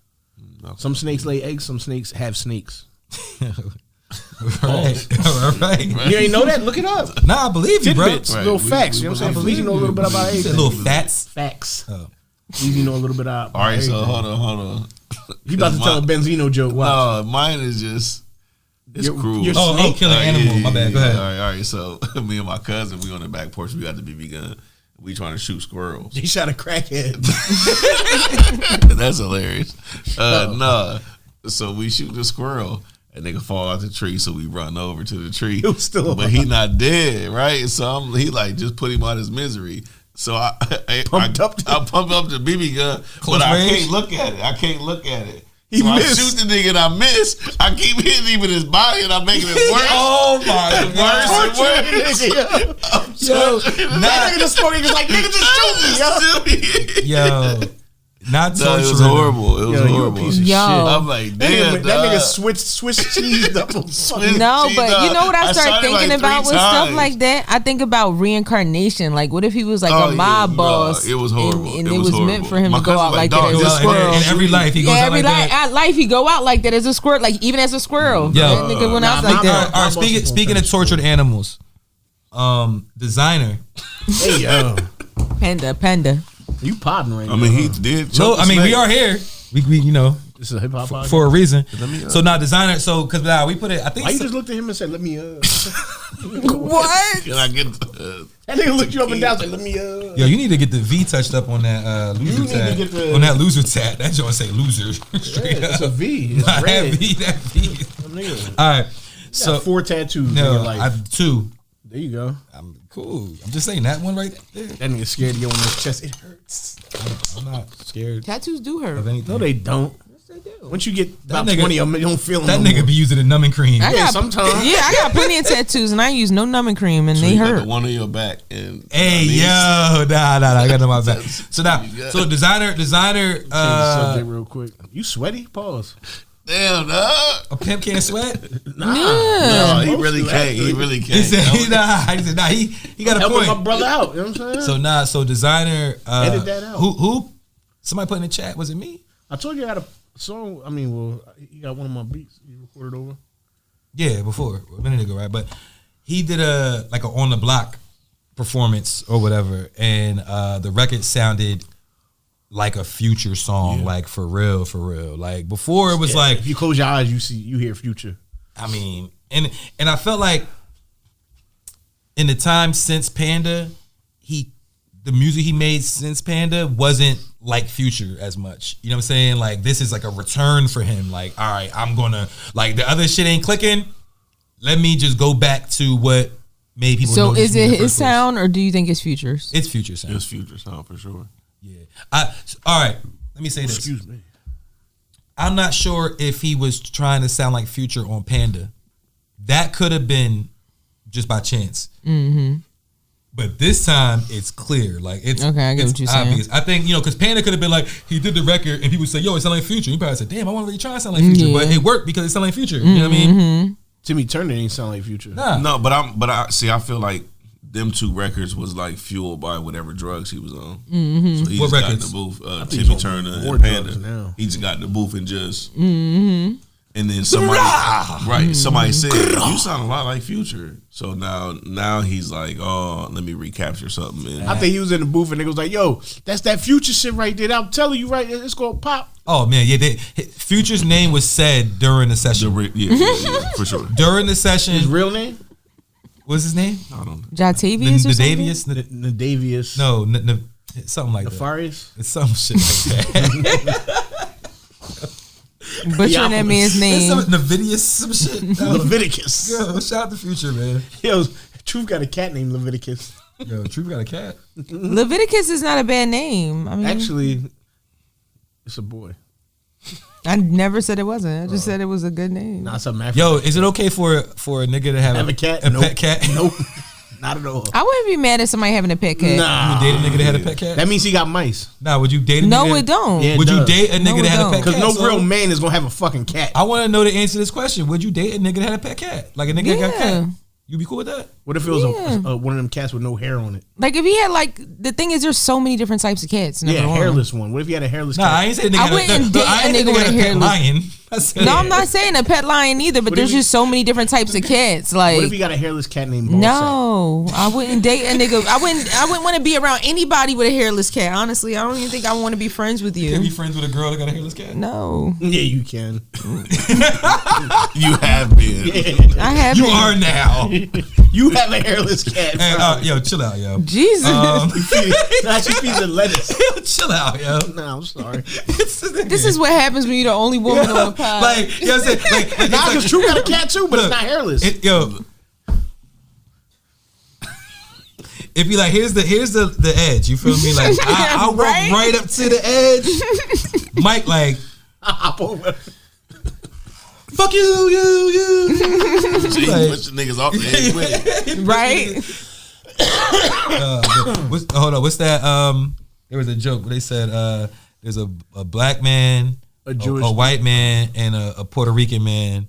No. Some snakes lay eggs. Some snakes have snakes. Right. You ain't know that? Look it up. Nah, I believe you, bro. Tidbits, little facts. You know what I'm saying? Please, you know a little bit about You eggs. said little fats. Facts. Oh. Please, you know a little bit about. All right, everything. so hold on. You about to tell a Benzino joke? Watch. No, mine is just it's You're- cruel. you're Oh, killing animal. My bad. Go ahead. All right. So me and my cousin, we on the back porch. We got the BB gun. We trying to shoot squirrels. He shot a crackhead. That's hilarious. Nah. So we shoot the squirrel. And nigga fall out the tree, so we run over to the tree. He was still but he not dead, right? So he like just put him out his misery. So I pumped up the BB gun, but I can't look at it. He so missed. I shoot the nigga and I miss. I keep hitting him in his body and I'm making it worse. Oh my god. Worse and worse. Yo, That nigga just spoke. He was like, "Nigga, just shoot me." Yo, not No, it was torturing. horrible. It was Yo, you a horrible. piece of Yo. shit. I'm like, damn, That nigga switched cheese double. No, but you know what I I start shot it thinking like about 3 with stuff times. like that? I think about reincarnation. Like, what if he was like Oh, a mob yeah, boss? it was horrible. And It it was was meant horrible. for him My to go cousin out like, like dog, that as a this squirrel. In every life, he goes out every like that. life he go out like that as a squirrel. Like even as a squirrel. Yo. That nigga went out Nah, like my that. All right, speaking of tortured animals, designer. Hey yo, Panda. you podding right now? I mean, he did. No, choke the I mean we snake. are here. We This is a hip hop podcast. for a reason. me, So now designer. So because we put it. I think Why you just looked at him and said, "Let me What? Can I get the, That nigga looked you up and down and said, "Let me Yo, you need to get the V touched up on that loser You need to tat. get the- On that loser tat. That joint say loser. Straight Yeah, it's a up. V. It's Nah, red. that V. Nigga, All right. so So 4 tattoos in no, your life. I have 2. There you go. I'm cool. I'm just saying that one right there. That nigga scared to get on his chest. It hurts. I'm not scared Tattoos do of hurt. anything. No, they don't. Yes, they do. Once you get about nigga- 20 of them, you don't feel them. That no nigga more. be using a numbing cream. Yeah, sometimes. Yeah, I got plenty of tattoos, and I use no numbing cream, and So they you got hurt. the one on your back and Hey, yo, nah, I got no my back. So now, You got- so designer, Change the subject real quick. You sweaty? Pause. damn, dog. a pimp can't sweat. Nah. No, he Supposed really to, can't. He actually. really He can't. said, he got a Helping my point. brother out. You know what I'm saying? So designer, Edit that out. Who? Somebody put in the chat. Was it me? I told you I had a song. I mean, well, he got one of my beats. You recorded over. Yeah, before a minute ago, right? But he did a on the block performance or whatever, and the record sounded like a Future song, like for real. Like before, it was like, if you close your eyes, you hear Future. I mean, and I felt like in the time since Panda, the music he made since Panda wasn't like Future as much. You know what I'm saying? Like this is like a return for him. Like, all right, I'm gonna like the other shit ain't clicking. Let me just go back to what made people. So know this is in it the his first place. sound, or do you think it's Future's? It's Future sound. It's Future sound for sure. Yeah. All right. Let me say this. Excuse me. I'm not sure if he was trying to sound like Future on Panda. That could have been just by chance. Mm-hmm. But this time it's clear. Like it's Okay, I get it's what you're saying. obvious. I think, because Panda could have been like, he did the record and people say, yo, it sound like Future. You probably said, damn, I want to really try to sound like Future. Yeah. But it worked because it sounded like Future. You know what I mean? Timmy Turner ain't sound like Future. Nah. No, but I see. I feel like them two records was like fueled by whatever drugs he was on. Mm-hmm. So he What just got in records? the booth. think Timmy he's on Turner more and Panda. drugs now. He just got in the booth and just. And then somebody, somebody said, "You sound a lot like Future." So now he's like, "Oh, let me recapture something." And I think he was in the booth and nigga was like, yo, that's that Future shit right there. I'm telling you right, it's gonna pop. Oh, man. Yeah. Future's name was said during the session. yeah, for sure. During the session. His real name? What's his name? I don't know. Jatavius or something? Nadavius? Nadavius. No, something like that. Nefarious? It's some shit like that. Butchering that man's It's name. some Navidius, some shit. Leviticus. Yo, shout out to Future, man. Yo, Truth got a cat named Leviticus. Yo, Truth got a cat. Leviticus is not a bad name. I mean, Actually, it's a boy. I never said it wasn't. I just said it was a good name. Nah, it's a man. Yo, is it okay for a nigga to have Have a cat? A Nope. pet cat? Nope. Not at all. I wouldn't be mad at somebody having a pet cat. Nah. You date a nigga that had a pet cat? That means he got mice. Nah, would you date a nigga? No, that- it don't. Yeah. Would you does. date a No, nigga it that had a don't. pet cat? Because no So, real man is gonna have a fucking cat. I want to know the answer to this question. Would you date a nigga that had a pet cat? Like a nigga that got a Yeah. cat? You be cool with that? What if it was Yeah. one of them cats with no hair on it? Like if he had the thing is there's so many different types of cats. Yeah, Number one. hairless one. What if you had a hairless Nah, cat? I ain't saying nigga. I had wouldn't date I ain't a saying nigga with had a pet hairless- lion. I said, No, I'm not saying a pet lion either, but What there's if he- just so many different types of cats. Like What if you got a hairless cat named Ballsack? no, I wouldn't date a nigga. I wouldn't want to be around anybody with a hairless cat. Honestly, I don't even think I want to be friends with Can be you. friends with a girl that got a hairless cat? No, Yeah, you can. You have been. I haven't. You are now. You have a hairless cat. Hey, bro. yo, chill out, yo. Jesus. Nah, she feeds her lettuce. Yo, chill out, yo. Nah, I'm sorry. This is what happens when you're the only woman on the pod. Like, you know what I'm saying? Like, it's Nah, like- because True got a cat too, but Look, it's not hairless. Yo, if you like, here's the edge. You feel me? Like I walk Right? right up to the edge. Mike, like, Hop over. fuck you. So you Like- push the niggas off the edge with it. right? Hold on, what's that? There was a joke where they said there's a black man, A Jewish a white man, and a Puerto Rican man,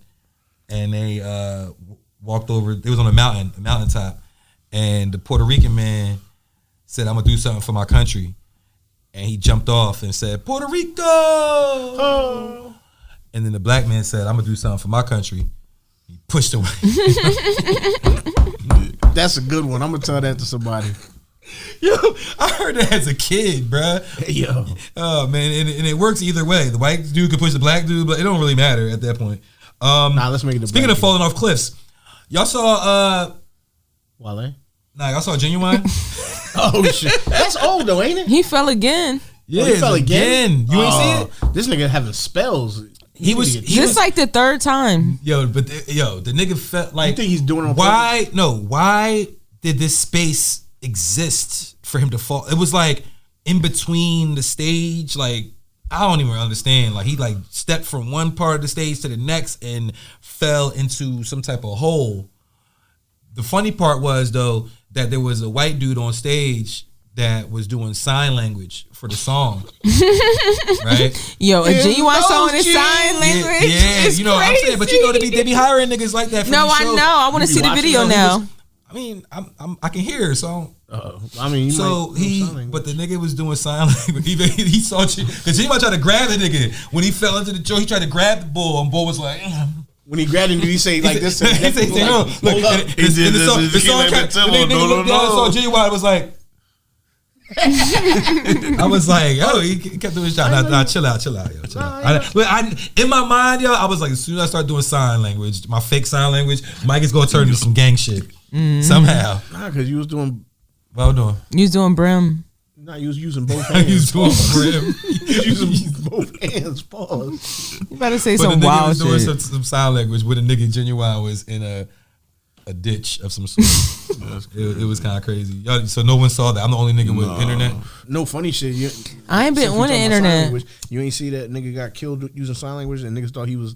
and they walked over. It was on a mountaintop, and the Puerto Rican man said, "I'm gonna do something for my country," and he jumped off and said, "Puerto Rico." Oh. And then the black man said, "I'm gonna do something for my country." He pushed away. That's a good one. I'm gonna tell that to somebody. Yo, I heard that as a kid, bruh. Hey, yo. Oh man, and it works either way. The white dude can push the black dude, but it don't really matter at that point. Nah, let's make it. Speaking of falling off cliffs, y'all saw Wale. y'all saw Genuine? Oh shit, that's old though, ain't it? He fell again. Yeah, he fell again? You ain't see it? This nigga having spells. He was This like the third time. the nigga felt like. You think he's doing it on why? Purpose? No, why did this space exist for him to fall? It was like in between the stage, like I don't even understand. Like he like stepped from one part of the stage to the next and fell into some type of hole. The funny part was though that there was a white dude on stage that was doing sign language for the song, right? Yo, a genuine song in sign language. Yeah, you know what I'm saying. But you know they be hiring niggas like that. For no, these I shows. know. I want to see the video now. I mean, I can hear, so. I mean, but the nigga was doing sign language. He saw you because he might try to grab the nigga when he fell into the joint. He tried to grab the bull, and bull was like. When he grabbed him, did he say like this? He said, "No, look." The song kept. No. Genuine was like. I was like, yo, he kept doing his job. Nah, chill out, yo, chill out. In my mind, yo, I was like, as soon as I start doing sign language, my fake sign language, Mike is gonna turn into some gang shit somehow. Nah, because you was doing. What I was doing? You was doing brim. Nah, you was using both hands. You was doing brim. You was using both hands. Pause. You better say but some the nigga wild was doing shit. some sign language where the nigga Genuine was in a ditch of some sort. It was kind of crazy. Yo, so no one saw that. I'm the only nigga with internet. No funny shit. I ain't been on the internet. You ain't see that nigga got killed using sign language and niggas thought he was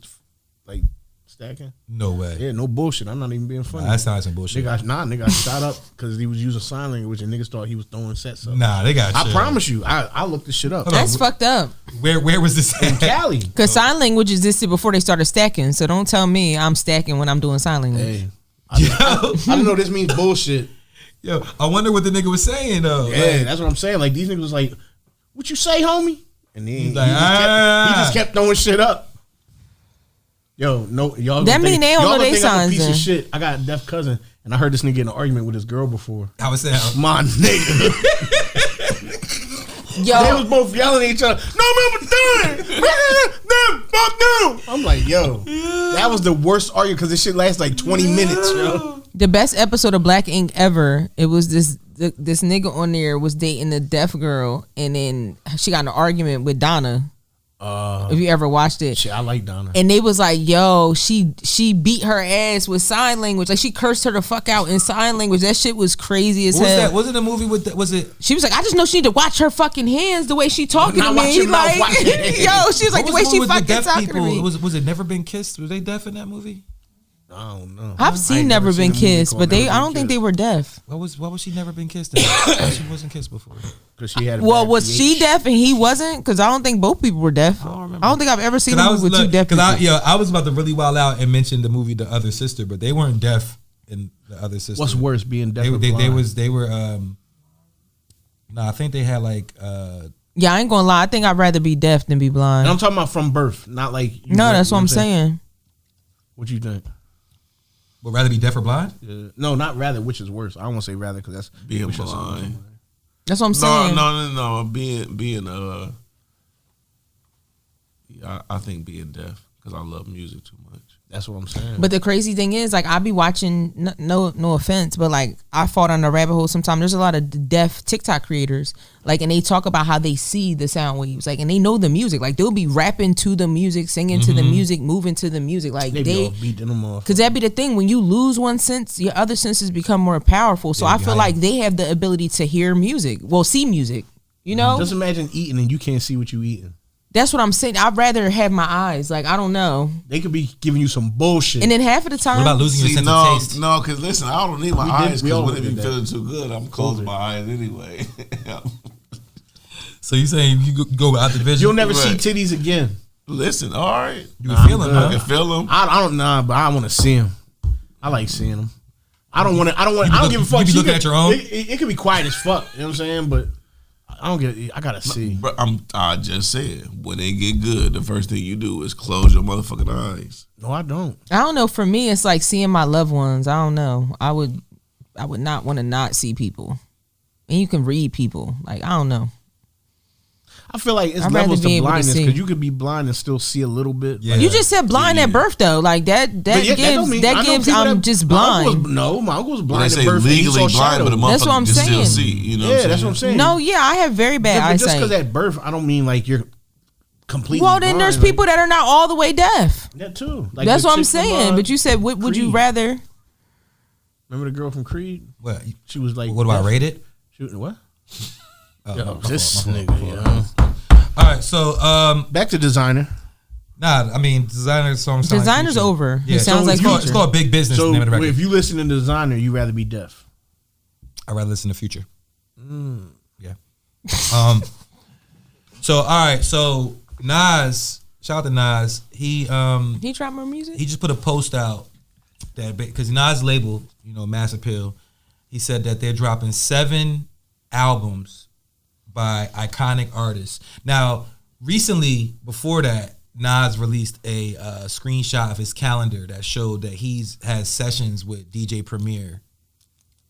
like stacking? No way. Yeah, no bullshit. I'm not even being funny. Nah, that sounds some bullshit. Nigga got shot up because he was using sign language and niggas thought he was throwing sets up. Nah, they got I promise you. I looked this shit up. That's fucked up. Where was this in Cali? Because sign language existed before they started stacking. So don't tell me I'm stacking when I'm doing sign language. Hey, I don't know. This means bullshit. Yo, I wonder what the nigga was saying though. Yeah, like, that's what I'm saying. Like these niggas was like, "What you say, homie?" And then he just kept throwing shit up. Yo, no, y'all. That mean they don't know they signs. Piece of shit. I got a deaf cousin, and I heard this nigga in an argument with his girl before. I was saying, my nigga. Yo, they was both yelling at each other. No, man, I'm like, yo, that was the worst argument because this shit lasts like 20 minutes, yo. The best episode of Black Ink ever. It was this nigga on there was dating a deaf girl, and then she got in an argument with Donna. If you ever watched it, shit, I like Donna. And they was like, "Yo, she beat her ass with sign language. Like she cursed her the fuck out in sign language. That shit was crazy as hell." Was that? Wasn't a movie with? Was it? She was like, "I just know she need to watch her fucking hands the way she talking to me." Like, yo, she was like, the way she fucking talking to me. Was it Never Been Kissed? Was they deaf in that movie? I don't know. I've seen Never Been Kissed, but I don't think they were deaf. What was she never been kissed? She wasn't kissed before. Because she had. Was she deaf and he wasn't? Because I don't think both people were deaf. I don't think I've ever seen a movie with two deaf people. I was about to really wild out and mention the movie The Other Sister, but they weren't deaf in The Other Sister. What's worse, being deaf? They were. I think they had like. Yeah, I ain't gonna lie. I think I'd rather be deaf than be blind. And I'm talking about from birth, not like. No, that's what I'm saying. What you think? Would rather be deaf or blind? No, not rather. Which is worse? I don't want to say rather because that's being blind. That's what I'm saying. No. Being I think being deaf because I love music too much. That's what I'm saying. But the crazy thing is, like, I be watching. No offense, but like, I fall down the rabbit hole sometimes. There's a lot of deaf TikTok creators, like, and they talk about how they see the sound waves, like, and they know the music. Like, they'll be rapping to the music, singing to the music, moving to the music. Like they beating them off. Because that be the thing. When you lose one sense, your other senses become more powerful. So I feel like they have the ability to hear music, see music. You know, just imagine eating and you can't see what you eating. That's what I'm saying. I'd rather have my eyes. Like, I don't know. They could be giving you some bullshit. And then half of the time. What about losing your sense of taste? No, because listen, I don't need my eyes because when they be feeling too good, I'm closing my eyes anyway. So you saying you go out the vision? You'll never see titties again. Listen, all right. You can feel them, I can feel them. I don't know, but I want to see them. I like seeing them. I don't give a fuck. You be looking at your own? It could be quiet as fuck. You know what I'm saying? But I gotta see. But I just said when they get good, the first thing you do is close your motherfucking eyes. No, I don't. I don't know. For me, it's like seeing my loved ones. I don't know. I would not want to not see people. And you can read people. Like, I don't know. I feel like it's levels to blindness because you could be blind and still see a little bit. Yeah. You just said blind at birth though. Like that gives I'm just blind. My uncle was blind at birth. Legally blind, but a that's what I'm saying. Still see, that's what I'm saying. No, yeah, I have very bad eyesight. Just because at birth, I don't mean like you're completely. Well, then there's people that are not all the way deaf. That too. Like that's the what I'm chick from, saying. But you said, what would you rather? Remember the girl from Creed? What? She was like, what do I rate it? She, what? Oh, This my nigga. fault. All right, so back to Designer. Nah, I mean Designer's song. Designer's like over. Yeah, it sounds like it's called Big Business. So the name of the record. if you listen to Designer, you rather be deaf. I'd rather listen to Future. Yeah. So all right, so Nas, shout out to Nas. He dropped more music. He just put a post out that because Nas label, Mass Appeal, he said that they're dropping 7 albums by iconic artists. Now, recently, before that, Nas released a screenshot of his calendar that showed that has sessions with DJ Premier.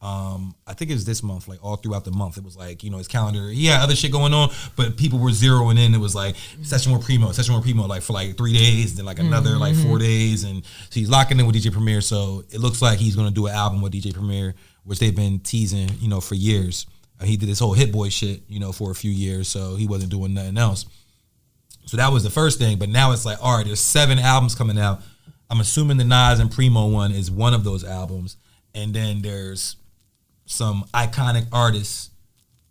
I think it was this month, like all throughout the month. It was like, his calendar. He had other shit going on, but people were zeroing in. It was like session with Primo, like for like 3 days, then like another like 4 days. And so he's locking in with DJ Premier. So it looks like he's going to do an album with DJ Premier, which they've been teasing, for years. He did this whole Hit Boy shit, for a few years. So he wasn't doing nothing else. So that was the first thing. But now it's like, all right, there's 7 albums coming out. I'm assuming the Nas and Primo one is one of those albums. And then there's some iconic artists,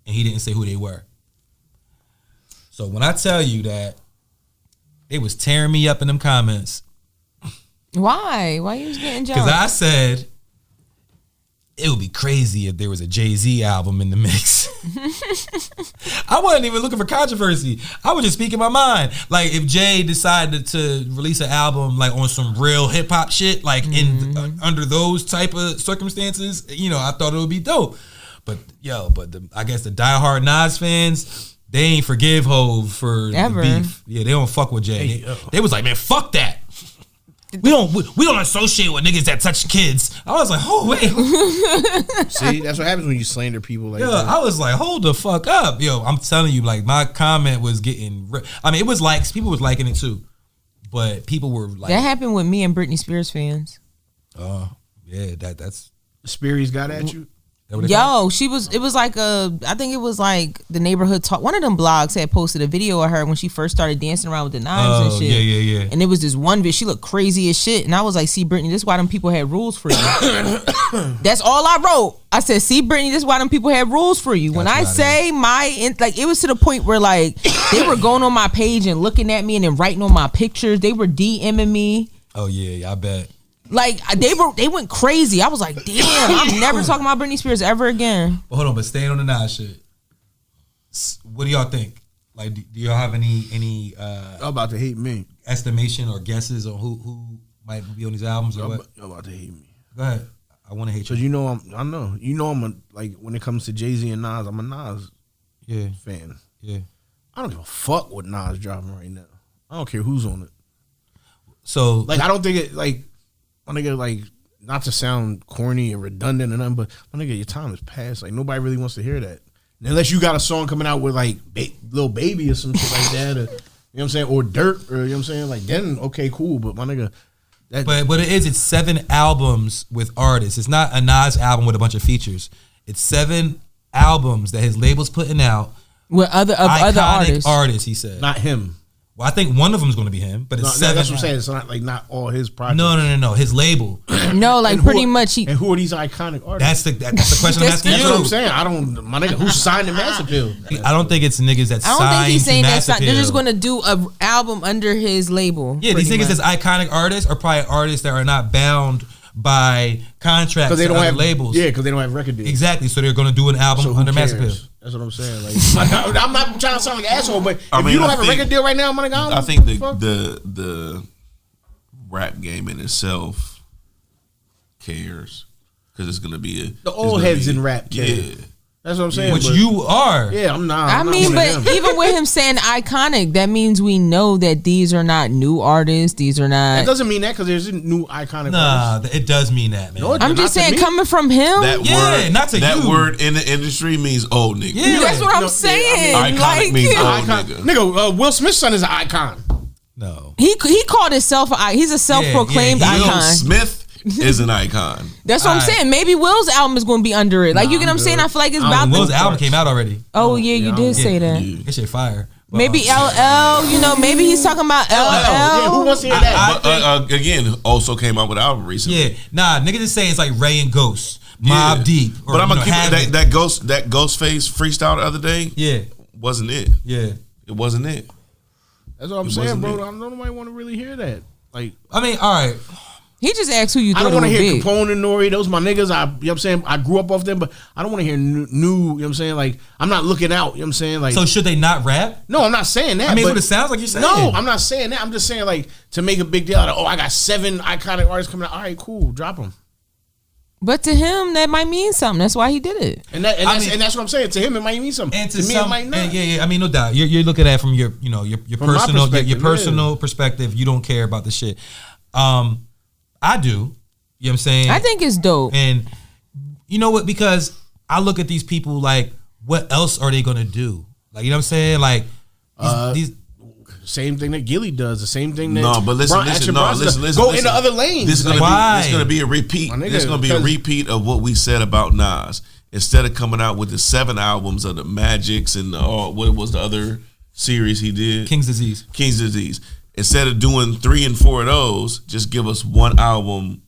and he didn't say who they were. So when I tell you that they was tearing me up in them comments. Why? Why you was getting jealous? Because I said it would be crazy if there was a Jay-Z album in the mix. I wasn't even looking for controversy. I was just speaking my mind. Like if Jay decided to release an album like on some real hip hop shit, like under those type of circumstances, I thought it would be dope. But I guess the diehard Nas fans, they ain't forgive Hov for the beef. Yeah, they don't fuck with Jay. They was like, man, fuck that. We don't associate with niggas that touch kids. I was like, oh wait. See, that's what happens when you slander people like that. I was like, hold the fuck up. I'm telling you, like my comment was getting it was like people was liking it too. But people were like that happened with me and Britney Spears fans. Oh, yeah, that's Spears got at you? Yo, it was like I think it was like the neighborhood talk. One of them blogs had posted a video of her when she first started dancing around with the knives and shit. Yeah. And it was this one bitch, she looked crazy as shit. And I was like, see, Brittany, this is why them people had rules for you. That's all I wrote. I said, see, Brittany, this is why them people had rules for you. When I say it was to the point where like they were going on my page and looking at me and then writing on my pictures. They were DMing me. Oh yeah, I bet. Like they went crazy. I was like, damn, I'm never talking about Britney Spears ever again. But hold on, but staying on the Nas shit. What do y'all think? Like, do y'all have any Y'all about to hate me. estimation or guesses on who might be on these albums or what? Y'all about to hate me. Go ahead. I want to hate you. So I'm like when it comes to Jay-Z and Nas, I'm a Nas fan. Yeah. I don't give a fuck what Nas dropping right now. I don't care who's on it. So like I don't think it like my nigga, like, not to sound corny and redundant and nothing, but my nigga, your time is past. Like, nobody really wants to hear that. Unless you got a song coming out with, like, Lil Baby or some shit like that, or, you know what I'm saying, or Dirt, or, you know what I'm saying, like, then, okay, cool, but my nigga. But what it is, it's 7 albums with artists. It's not a Nas album with a bunch of features. It's 7 albums that his label's putting out. With other artists, he said. Not him. Well, I think one of them is going to be him, but it's 7. That's what I'm saying. It's not like not all his projects. No. His label. No, like pretty much. And who are these iconic artists? That's the question I'm asking you. That's what I'm saying. My nigga, who signed to Mass Appeal? I don't think it's niggas that signed to Mass Appeal. I don't think he's saying that. They're just going to do an album under his label. Yeah, these niggas that's iconic artists are probably artists that are not bound by contracts they don't other have labels. Yeah, because they don't have record deals. Exactly. So they're going to do an album under Mass Appeal. That's what I'm saying. Like, I'm not trying to sound like an asshole, but if you don't have a record deal right now, my nigga, I think the rap game in itself cares because it's gonna be the old heads in rap care. Yeah. That's what I'm saying. Which you are. Yeah, I'm not. I mean, but even with him saying iconic, that means we know that these are not new artists. These are not. That doesn't mean that because there's new iconic artists. It does mean that, man. No, I'm just saying, coming from him. That word in the industry means old nigga. Yeah, that's what I'm saying. Iconic means old nigga. Nigga, Will Smith's son is an icon. No. He called himself he's a self-proclaimed icon. Will Smith is an icon. That's what I'm saying. Maybe Will's album is going to be under it. Like, you get what I'm saying? I feel like it's about Will's album came out already. Oh, yeah, you did say that. That shit fire. Maybe LL, you know, maybe he's talking about LL. Yeah, who wants to hear that? Again, also came out with an album recently. Yeah, nah, niggas just saying it's like Ray and Ghost, Mobb Deep. Or, but I'm gonna keep it, that Ghostface freestyle the other day. Yeah, wasn't it? Yeah, it wasn't it. That's what I'm saying, bro. I don't nobody want to really hear that. Like, I mean, all right. He just asked who you thought. I don't want to hear big. Capone and Nori. Those my niggas. You know what I'm saying? I grew up off them, but I don't want to hear new, you know what I'm saying? Like, I'm not looking out, you know what I'm saying? Like, so should they not rap? No, I'm not saying that. I mean, that's what it sounds like you're saying. No, I'm not saying that. I'm just saying, like, to make a big deal out of, I got 7 iconic artists coming out. All right, cool, drop them. But to him, that might mean something. That's why he did it. And that's what I'm saying. To him, it might mean something. And to me, some, it might not. Yeah. I mean, no doubt. You're looking at it from your personal perspective. You don't care about the shit. I do. You know what I'm saying? I think it's dope. And you know what? Because I look at these people like, what else are they gonna do? Like, you know what I'm saying? Like, these same thing that Gilly does. The same thing that listen. Go into other lanes. This is gonna be a repeat. This is gonna be a repeat of what we said about Nas. Instead of coming out with the 7 albums of the Magics and what was the other series he did? King's Disease. Instead of doing 3 and 4 of those, just give us 1 album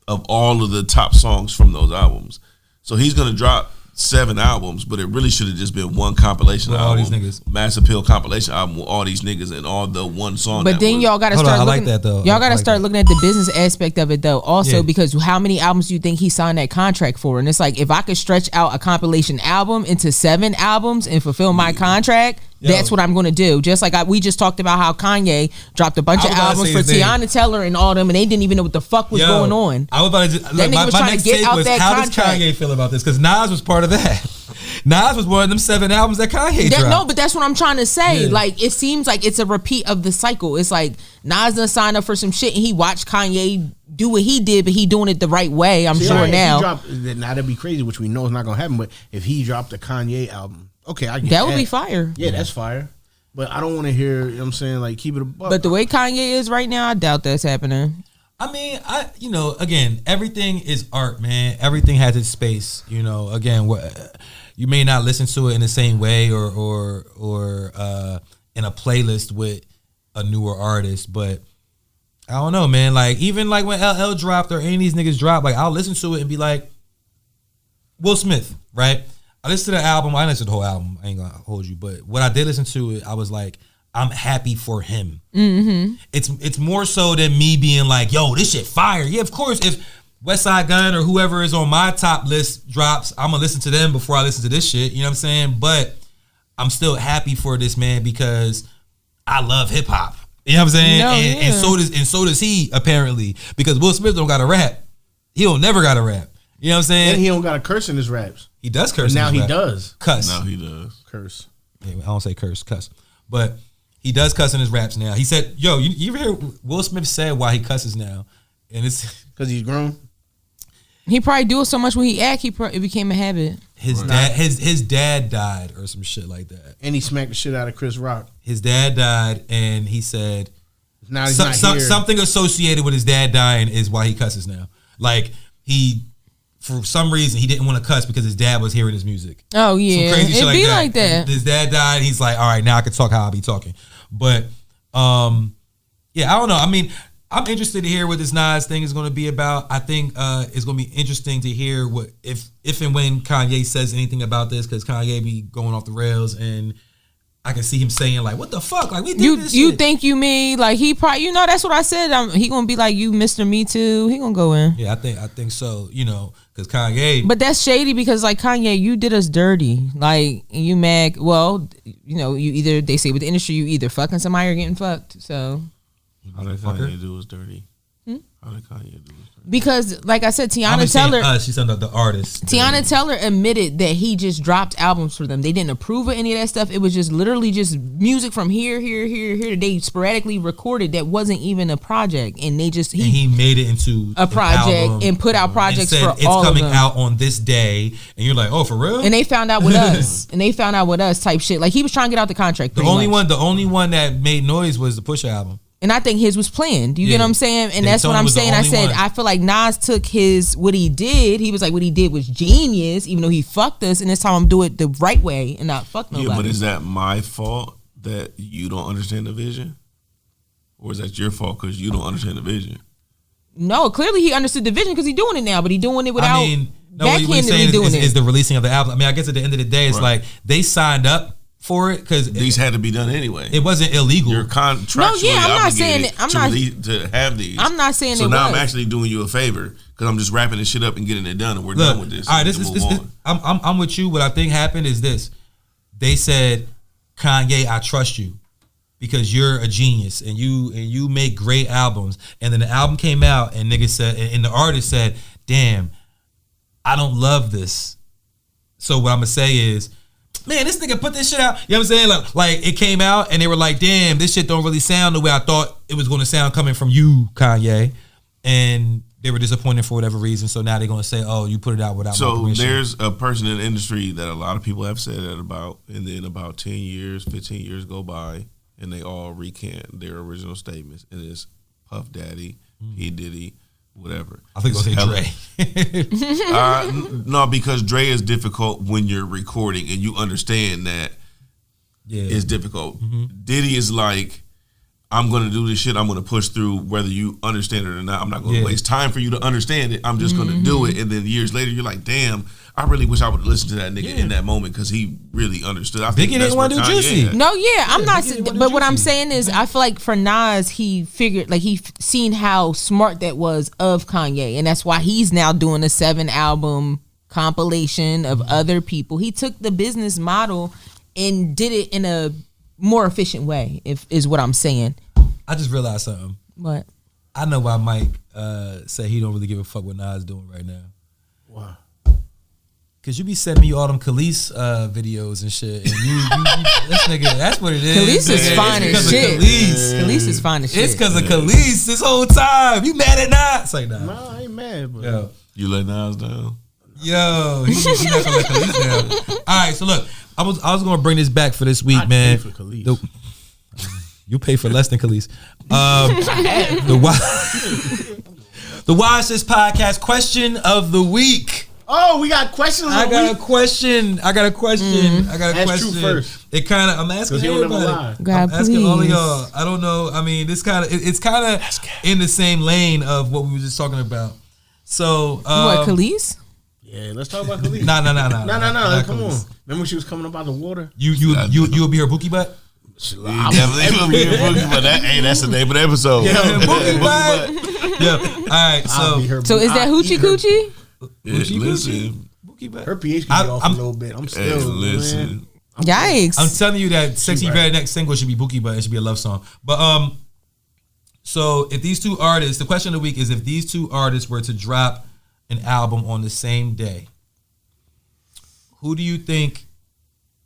of all of the top songs from those albums. So he's gonna drop 7 albums, but it really should have just been 1 compilation with album. All these niggas. Mass Appeal compilation album with all these niggas and all the 1 song. But then y'all gotta start looking. I like that though. Y'all gotta start looking at the business aspect of it though. Also, Yeah. because how many albums do you think he signed that contract for? And it's like, if I could stretch out a compilation album into 7 albums and fulfill my contract, that's what I'm going to do. Just like we just talked about how Kanye dropped a bunch of albums for Tiana Taylor and all them, and they didn't even know what the fuck was going on. I was about to that nigga was trying to get out that how contract. does Kanye feel about this? Because Nas was part of that. Nas was one of them 7 albums that Kanye dropped. No, but that's what I'm trying to say. Yeah. Like, it seems like it's a repeat of the cycle. It's like Nas done signed up for some shit, and he watched Kanye do what he did, but he doing it the right way. I'm sure now. Now that'd be crazy, which we know is not gonna happen. But if he dropped a Kanye album, okay, I get that would be fire. Yeah, that's fire. But I don't want to hear, you know what I'm saying, like, keep it a buck. But the way Kanye is right now, I doubt that's happening. I mean, again, everything is art, man. Everything has its space. You know, again, you may not listen to it in the same way or in a playlist with a newer artist, but I don't know, man. Like, even like when LL dropped or any of these niggas dropped, like, I'll listen to it and be like, Will Smith, right? I listened to the album. I didn't listen to the whole album. I ain't gonna hold you, but what I did listen to it, I was like, I'm happy for him. Mm-hmm. It's more so than me being like, yo, this shit fire. Yeah, of course. If West Side Gun or whoever is on my top list drops, I'm gonna listen to them before I listen to this shit. You know what I'm saying? But I'm still happy for this man because I love hip hop. You know what I'm saying? And so does he, apparently, because Will Smith don't gotta rap. He don't never gotta rap. You know what I'm saying? And he don't got to curse in his raps. He does curse. Now he does cuss. Now he does curse. Yeah, I don't say curse, cuss, but he does cuss in his raps now. He said, "Yo, you ever hear Will Smith said why he cusses now?" And it's because he's grown. He probably do it so much when he act, it became a habit. His dad died or some shit like that, and he smacked the shit out of Chris Rock. His dad died, and he said, "Now he's not here." Something associated with his dad dying is why he cusses now. Like for some reason, he didn't want to cuss because his dad was hearing his music. Oh, yeah. Some crazy shit It'd be like that. His dad died. He's like, all right, now I can talk how I be talking. But, yeah, I don't know. I mean, I'm interested to hear what this Nas thing is going to be about. I think it's going to be interesting to hear what if and when Kanye says anything about this, because Kanye be going off the rails, and I can see him saying like, "What the fuck? Like, we did this you shit." think you me? Like, he probably, that's what I said. He gonna be like, you Mr. Me Too. He gonna go in. Yeah, I think so. Because Kanye. But that's shady because, like, Kanye, you did us dirty. Like, you mad? Well, you either, they say with the industry, you either fucking somebody or getting fucked. So how did Kanye do us dirty? How did Kanye do us dirty? Because, like I said, Tiana Taylor. She's said the artist. Tiana Taylor admitted that he just dropped albums for them. They didn't approve of any of that stuff. It was just literally just music from here. They sporadically recorded that wasn't even a project, and he made it into a project and put out projects and said, for all of them. It's coming out on this day, and you're like, oh, for real? And they found out with us. Type shit. Like, he was trying to get out the contract. The only one that made noise was the Push album. And I think his was planned. You get what I'm saying? And that's what I'm saying. I said, I feel like Nas took what he did. He was like, what he did was genius, even though he fucked us. And this time I'm doing it the right way and not fuck nobody. Yeah, but is that my fault that you don't understand the vision? Or is that your fault because you don't understand the vision? No, clearly he understood the vision because he's doing it now, but he's doing it without what you're saying is the releasing of the album. I mean, I guess at the end of the day, it's like they signed up for it because these had to be done anyway. It wasn't illegal. You're contractually I'm not saying to have these. I'm not saying so. Now I'm actually doing you a favor because I'm just wrapping this shit up and getting it done, and we're done with this. All right, I'm with you. What I think happened is this: they said, Kanye, I trust you because you're a genius and you make great albums. And then the album came out, and niggas said, and the artist said, damn, I don't love this. So what I'm gonna say is, man, this nigga put this shit out. You know what I'm saying? Like it came out and they were like, damn, this shit don't really sound the way I thought it was gonna sound coming from you, Kanye. And they were disappointed for whatever reason. So now they're gonna say, oh, you put it out without my permission. So there's a person in the industry that a lot of people have said that about, and then about 10 years, 15 years go by, and they all recant their original statements. And it's Puff Daddy, P. Diddy, whatever. I think I'll say Dre. No, because Dre is difficult when you're recording and you understand that it's difficult. Diddy is like, I'm going to do this shit. I'm going to push through whether you understand it or not. I'm not going to waste time for you to understand it. I'm just going to do it. And then years later, you're like, damn, I really wish I would have listened to that nigga in that moment because he really understood. I think didn't want to do Juicy. No, I'm not. But what I'm saying is, I feel like for Nas, he figured, like he seen how smart that was of Kanye, and that's why he's now doing a 7-album compilation of other people. He took the business model and did it in a more efficient way. Is what I'm saying. I just realized something. What? I know why Mike said he don't really give a fuck what Nas doing right now. Why? Cause you be sending me all them Khalees videos and shit, and you this nigga, that's what it is. Khalees is fine as shit. Khalees is fine as shit. It's cause of Khalees this whole time. You mad at Nas? It's like, nah. No, I ain't mad, but Yo. You let Nas down? Yo, he not gonna let Khalees down. All right, so look, I was gonna bring this back for this week, man. Pay for Khalees. You pay for less than Khalees. The Wise Sis Podcast question of the week. Oh, we got questions. I got a question. Ask True first. It kind of. I'm asking everybody. God, I'm asking all of y'all. I don't know. I mean, this kind of. It's kind of in the same lane of what we were just talking about. So what, Khalees? Yeah, let's talk about Khalees. No. No. Come on. Remember when she was coming up out the water? You will be her Bookie butt. Definitely will be her Bookie butt. That's the name of the episode. Bookie butt. Yeah. All right. So is that Hoochie Coochie? Listen, her pH can be off a little bit. I'm still listen. Yikes! I'm telling you that Sexyy next single should be Bookie, but it should be a love song. But so if these two artists, the question of the week is if these two artists were to drop an album on the same day, who do you think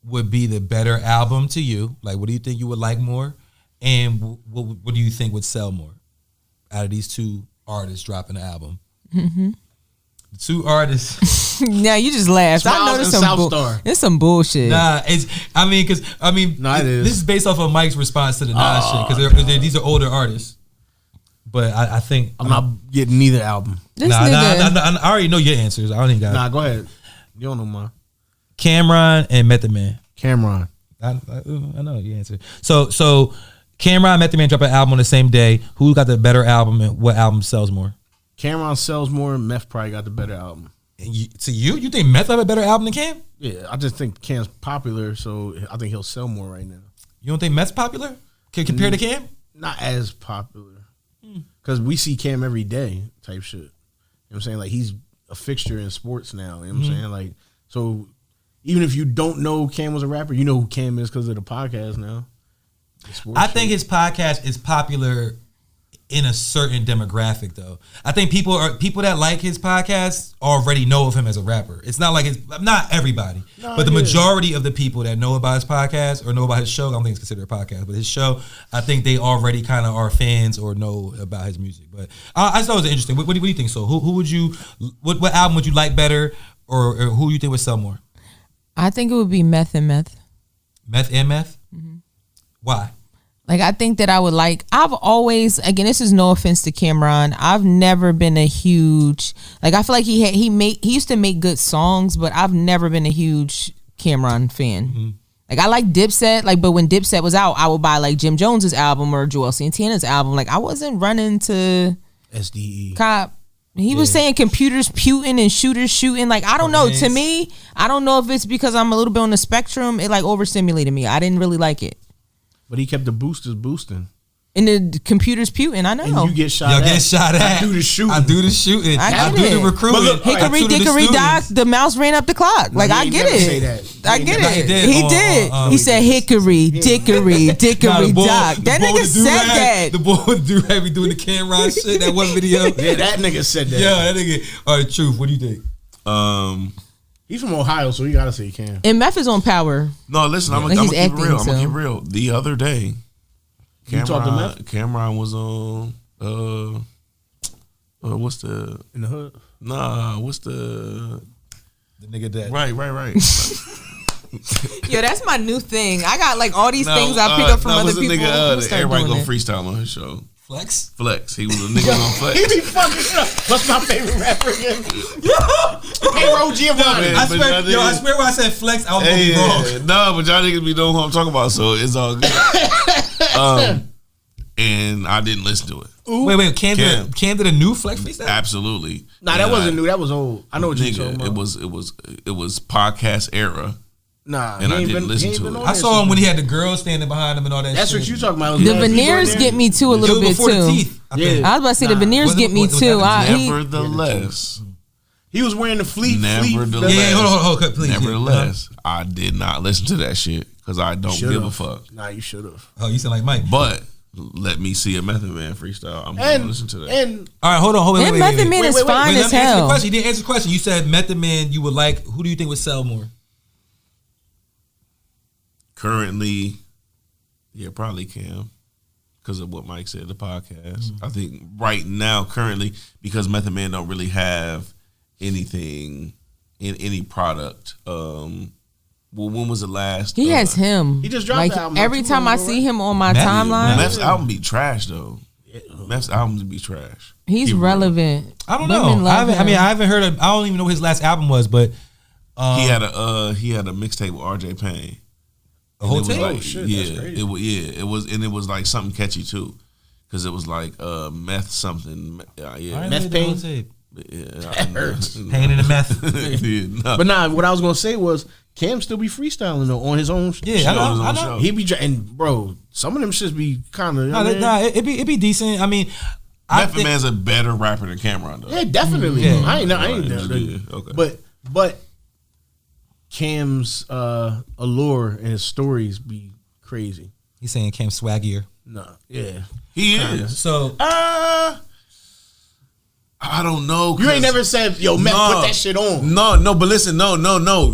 would be the better album to you? Like, what do you think you would like more, and what do you think would sell more out of these two artists dropping an album? The two artists. Now you just laughed. I know there's some bullshit. Nah, it is. This is based off of Mike's response to the Nas shit because these are older artists. But I think I'm not getting neither album. I already know your answers. I don't even got. Nah, go ahead. You don't know mine. Cameron and Method Man. Cameron. I know your answer. So Cameron and Method Man drop an album on the same day. Who got the better album and what album sells more? Cameron sells more. Meth probably got the better album. You think Meth have a better album than Cam? Yeah, I just think Cam's popular, so I think he'll sell more right now. You don't think Meth's popular compared to Cam? Not as popular, because we see Cam every day type shit. You know what I'm saying? Like, he's a fixture in sports now. You know what I'm saying? Like, so even if you don't know Cam was a rapper, you know who Cam is because of the podcast now. I think his podcast is popular in a certain demographic, though. I think people that like his podcast already know of him as a rapper. It's not like not everybody, but the majority of the people that know about his podcast or know about his show, I don't think it's considered a podcast, but his show, I think they already kind of are fans or know about his music. But I just thought it was interesting. What do you think? So who would you? What album would you like better, or who you think would sell more? I think it would be Meth and Meth. Meth and Meth. Mm-hmm. Why? Like, I think that I would like, I've always, again, this is no offense to Cameron. I've never been a huge, like, I feel like he used to make good songs, but I've never been a huge Cameron fan. Mm-hmm. Like, I like Dipset, like, but when Dipset was out, I would buy like Jim Jones's album or Joel Santana's album. Like, I wasn't running to SDE. Cop. He was saying computers puting and shooters shooting. Like, I don't know. To me, I don't know if it's because I'm a little bit on the spectrum. It like overstimulated me. I didn't really like it. But he kept the boosters boosting. And the computers puting, I know. And you get shot at. Get shot at. I do the shooting. I do the shooting. I do the recruiting. Look, Hickory dickory dock, the mouse ran up the clock. Like, I get it. Say that. I get it. He did. He said hickory dickory dickory dock. That nigga said that. The boy with the do-rag be doing the Cameron shit, that one video. Yeah, that nigga said that. Yeah, that nigga. All right, Truth, what do you think? He's from Ohio, so you gotta say he can. And Meth is on Power. No, listen, I'm gonna keep it real. I'm gonna keep it real. The other day, Cameron was on what's the in the hood? Nah, what's the nigga that right. Yo, that's my new thing. I got like all these things I pick up from other people. Nigga, everybody gonna freestyle on his show. Flex. He was a nigga on Flex. He be fucking up. What's my favorite rapper again? Payroll Giovanni. I swear when I said Flex, I was gonna be wrong. No, but y'all niggas be knowing who I'm talking about, so it's all good. And I didn't listen to it. Wait, Cam did a new Flex freestyle? Absolutely. Nah, that wasn't new. That was old. I know what you're talking about. It was podcast era. Nah, and I didn't listen to it. I saw him when he had the girl standing behind him and all that. That's shit. what you talking about. The veneers get me too a little bit too. The teeth, I was about to say the veneers get me too. Nevertheless, he was wearing the fleet. Nevertheless, hold on, please. Nevertheless, I did not listen to that shit because I don't give a fuck. Nah, you should have. Oh, you sound like Mike. But let me see a Method Man freestyle. I'm gonna listen to that. And all right, hold on. Wait, Method Man is fine as hell. You didn't answer the question. You said Method Man. You would like. Who do you think would sell more? Currently, yeah, probably Cam, because of what Mike said, the podcast. I think right now, currently, because Method Man don't really have anything in any product. Well, when was the last? He has him. He just dropped the album. Every time I see him on my timeline, Meth's album be trash though. Meth's albums be trash. He's relevant. I don't know. I haven't heard of. I don't even know what his last album was, but he had a mixtape with RJ Payne. A whole tape? Oh shit! That's crazy. It was like something catchy too, because it was like meth something. Meth Pain. That hurts. Pain in the meth. But nah, what I was gonna say was Cam still be freestyling though on his own. Yeah, I know. He be and bro, some of them shits be kind of. It be decent. I mean, Method Man's a better rapper than Cameron though. Yeah, definitely. Yeah. I ain't there. Okay. But Cam's allure and his stories be crazy. He's saying Cam swaggier. Nah, yeah, he is. So I don't know. You ain't never said, "Yo, Meth, put that shit on." No. But listen, no.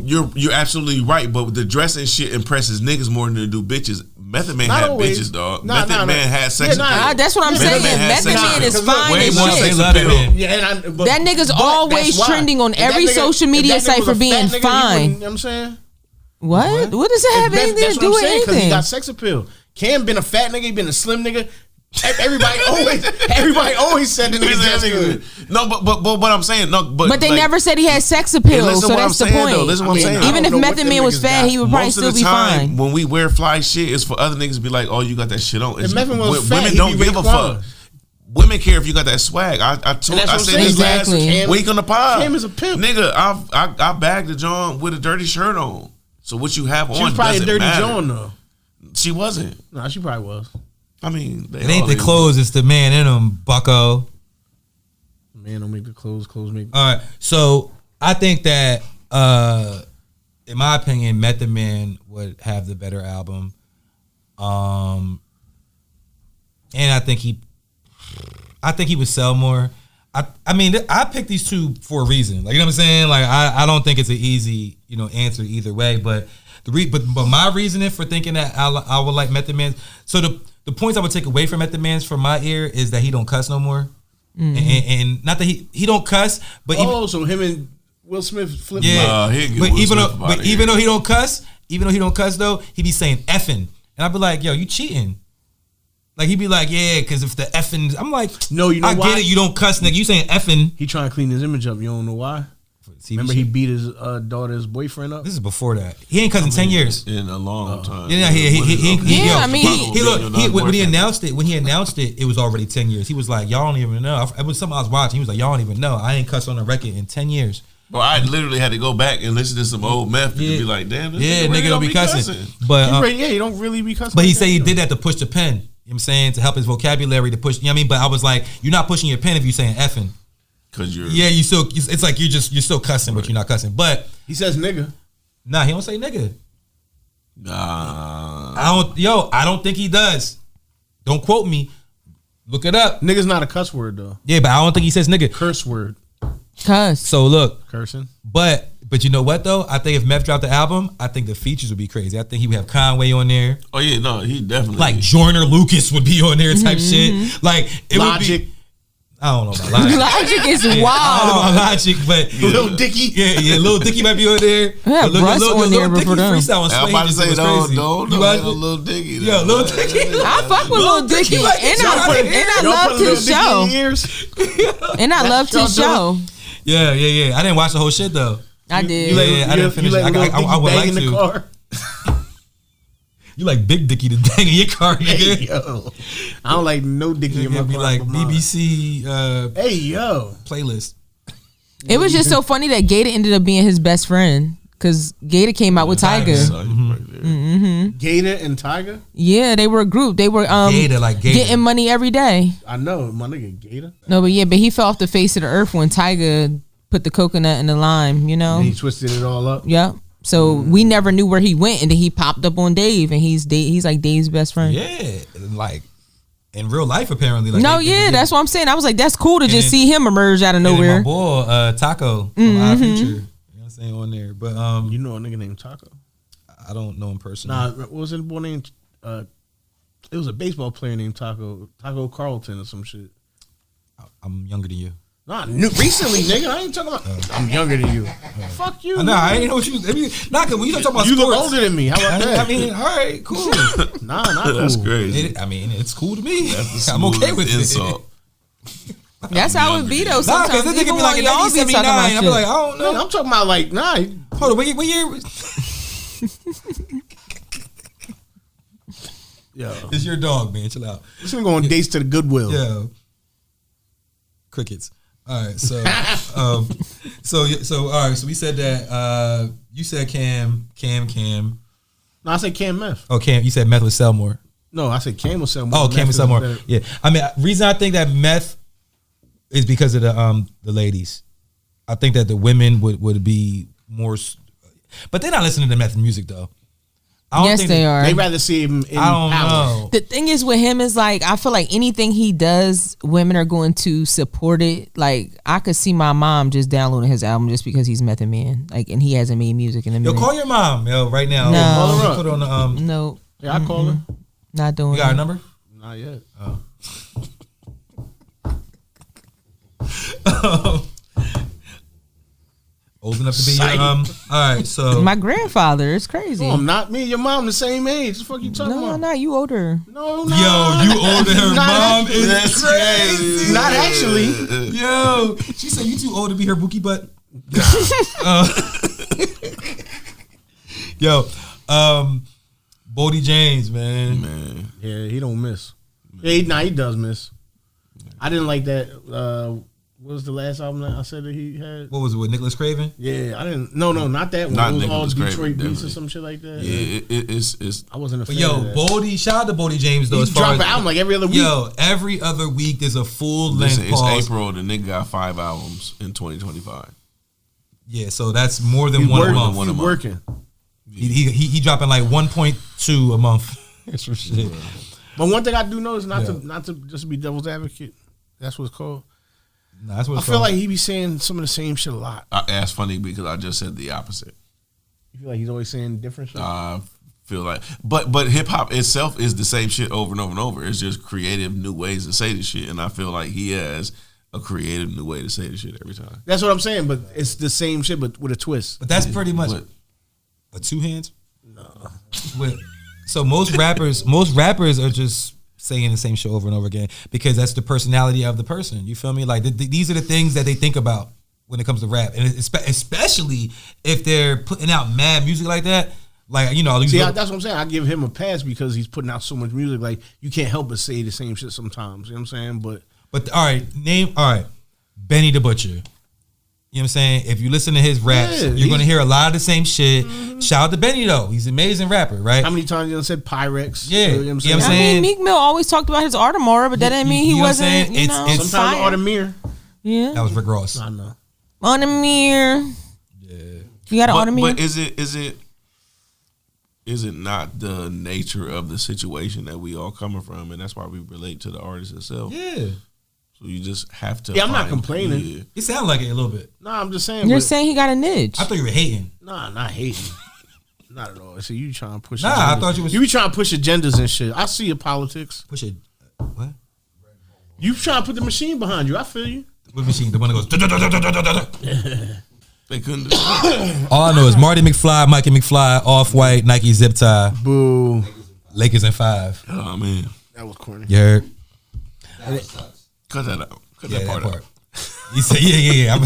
You're absolutely right. But the dressing shit impresses niggas more than it do bitches. Method Man had bitches, dog. Method Man had sex. That's what I'm saying. Method Man is fine as shit. Yeah, that nigga's always trending on every social media site for being fine. You know what I'm saying? What does it have anything to do with anything? Because he got sex appeal. Cam been a fat nigga, he been a slim nigga. Everybody always said the nigga that's good. No, but what I'm saying, but they never said he had sex appeal, so that's the point. Listen what I'm saying. Even if Method Man was fat, he would probably still be fine. When we wear fly shit, it's for other niggas to be like, "Oh, you got that shit on." Women don't give a fuck. Women care if you got that swag. I said this last week on the pod. Cam is a pimp, nigga. I bagged the John with a dirty shirt on. So what you have on? She was probably a dirty John though. She wasn't. Nah, she probably was. I mean, it ain't the clothes; it's the man in them, bucko. Man don't make the clothes. Clothes make. All right, so I think that, in my opinion, Method Man would have the better album, and I think he would sell more. I mean, I picked these two for a reason. Like, you know what I'm saying? Like, I don't think it's an easy, answer either way. But but my reasoning for thinking that I would like Method Man. So the points I would take away from Method Man's from my ear is that he don't cuss no more, and not that he don't cuss, but so him and Will Smith flip. Yeah, but even though he don't cuss though, he be saying effing, and I'd be like, yo, you cheating. Like he'd be like, yeah, because if the effing, I'm like, No, you know I why? get it. You don't cuss, nigga. You saying effing? He trying to clean his image up. You don't know why? Remember he beat his daughter's boyfriend up? This is before that. He ain't cussing 10 years. In a long time. Yeah, when he announced it, it was already 10 years. He was like, y'all don't even know. It was something I was watching. He was like, y'all don't even know. I ain't cussed on a record in 10 years. Bro, I literally had to go back and listen to some old meth to be like, damn, this nigga really don't be cussing. But he don't really be cussing. But he said he did that to push the pen. You know what I'm saying? To help his vocabulary to push, you know what I mean? But I was like, you're not pushing your pen if you're saying effing. Cause you're you still, it's like you're still cussing, but you're not cussing. But he says nigga. Nah, he don't say nigga. Nah. I don't think he does. Don't quote me. Look it up. Nigga's not a cuss word though. Yeah, but I don't think he says nigga. Curse word. Cuss. So look. Cursing. But you know what though? I think if Meth dropped the album, I think the features would be crazy. I think he would have Conway on there. Oh yeah, no, he definitely like Joyner Lucas would be on there type shit. Like it Logic. would be. I don't know about Logic. Logic is wild. I don't know about Logic, but Lil Dicky. Yeah, Lil Dicky might be on there. Yeah, Russ on there before them. Freestyle on I'm about to say no, Lil Dicky. Yo, Lil Dicky. I fuck with Lil Dicky, and I loved his show. And I loved his show. Yeah. I didn't watch the whole shit though. I did. I didn't finish it. I would like to. You like Big Dicky to bang in your car, nigga. Hey, yo. I don't like no Dicky in my car. Be like BBC hey, yo. playlist. It was just so funny that Gator ended up being his best friend. Because Gator came out with Tiger. Gator and Tiger? Yeah, they were a group. They were Gator. Getting money every day. I know, my nigga Gator. No, but he fell off the face of the earth when Tiger put the coconut in the lime, you know? And he twisted it all up. Yep. So we never knew where he went, and then he popped up on Dave, and he's like Dave's best friend. Yeah, like in real life apparently. Like that's what I'm saying. I was like, that's cool to just see him emerge out of nowhere. My boy Taco from Our Future, you know what I'm saying, on there. But you know a nigga named Taco? I don't know him personally. Nah, what was it boy named? It was a baseball player named Taco Carlton or some shit. I'm younger than you. Nah, recently, nigga. I ain't talking about. I'm younger than you. Fuck you. Nah, I ain't know what you. I mean, not when you talking about you sports. look older than me. How about that? I mean, all right, cool. Nah, not cool. That's crazy. It's cool to me. That's the I'm okay with insult. it. That's how it be though. Sometimes because this nigga even be like in y'all be talking 1979. about I'm shit. like, I don't know. Nigga, I'm talking about like, nah. Hold on, what year? Yo, It's your dog, man. Chill out. this nigga on dates to the Goodwill. Yeah. Crickets. All right, so all right, so we said that you said Cam. No, I said Cam Meth. Oh, Cam, you said Meth would sell more. No, I said Cam will sell more. Oh, Cam would sell more. Yeah, I mean, reason I think that Meth is because of the ladies. I think that the women would be more, but they're not listening to Meth music though. Yes, they are. They rather see him in I don't power. know. The thing is with him is like, I feel like anything he does, women are going to support it. Like, I could see my mom just downloading his album just because he's Method Man. Like, and he hasn't made music in a minute. Yo, call your mom, right now. No. Call her up. Put her on the No. Yeah, I call her. Not doing You got her it. number? Not yet. Old enough to be your all right, so My grandfather is crazy. Oh, not me. Your mom the same age. The fuck you talking about? No, you older. No, yo, you older than her Not mom actually. is That's crazy. Not actually. Yo, she said you too old to be her Bookie butt. Yo, Bodie James, man. Yeah, he don't miss. Yeah, he does miss. I didn't like that. What was the last album that I said that he had? What was it with Nicholas Craven? Yeah, I didn't. No, not that one. Not it was all Nicholas Detroit Craven, beats or definitely. some shit like that. Yeah, it's. I wasn't a fan But yo, of that. Bodie, shout out to Bodie James though. He's as far dropping as, album like every other week. Yo, every other week there's a full length Listen, it's pause. April. The nigga got 5 albums in 2025. Yeah, so that's more than He's one a working. month. One a He's month. working. He dropping like 1.2 a month. That's for shit. But one thing I do know is not to just be devil's advocate. That's what it's called. Nah, that's what I it's feel called. like he be saying some of the same shit a lot. That's funny because I just said the opposite. You feel like he's always saying different shit? I feel like, but hip hop itself is the same shit over and over and over. It's just creative new ways to say the shit, and I feel like he has a creative new way to say the shit every time. That's what I'm saying, but it's the same shit, but with a twist. But that's pretty much a two hands. No. So most rappers are just saying the same shit over and over again because that's the personality of the person. You feel me? Like these are the things that they think about when it comes to rap, and especially if they're putting out mad music like that. Like, you know, see, that's what I'm saying. I give him a pass because he's putting out so much music. Like, you can't help but say the same shit sometimes. You know what I'm saying? But all right, Benny the Butcher. You know what I'm saying? If you listen to his raps, you're going to hear a lot of the same shit. Mm-hmm. Shout out to Benny, though. He's an amazing rapper, right? How many times you said Pyrex? Yeah. You know what I'm saying? I mean, Meek Mill always talked about his Artemore, but that didn't mean he wasn't, you know. Sometimes Artemere. Yeah. That was Rick Ross. I know. Artemere. Yeah. You got an Artemere? But is it not the nature of the situation that we all coming from, and that's why we relate to the artist itself? Yeah. So you just have to. Yeah, I'm not complaining. Yeah. It sounds like it a little bit. Nah, I'm just saying. You're saying he got a niche. I thought you were hating. Nah, not hating. Not at all. So you trying to push? Nah, agendas. I thought you was. You be trying to push agendas and shit. I see your politics. Push it. What? You trying to put the machine behind you. I feel you. What machine? The one that goes. They couldn't do it. All I know is Marty McFly, Mikey McFly, Off-White, Nike zip tie. Boo. Lakers in 5. Oh man, that was corny. You heard? Cut that out. Cut that part out. You say, yeah. I'm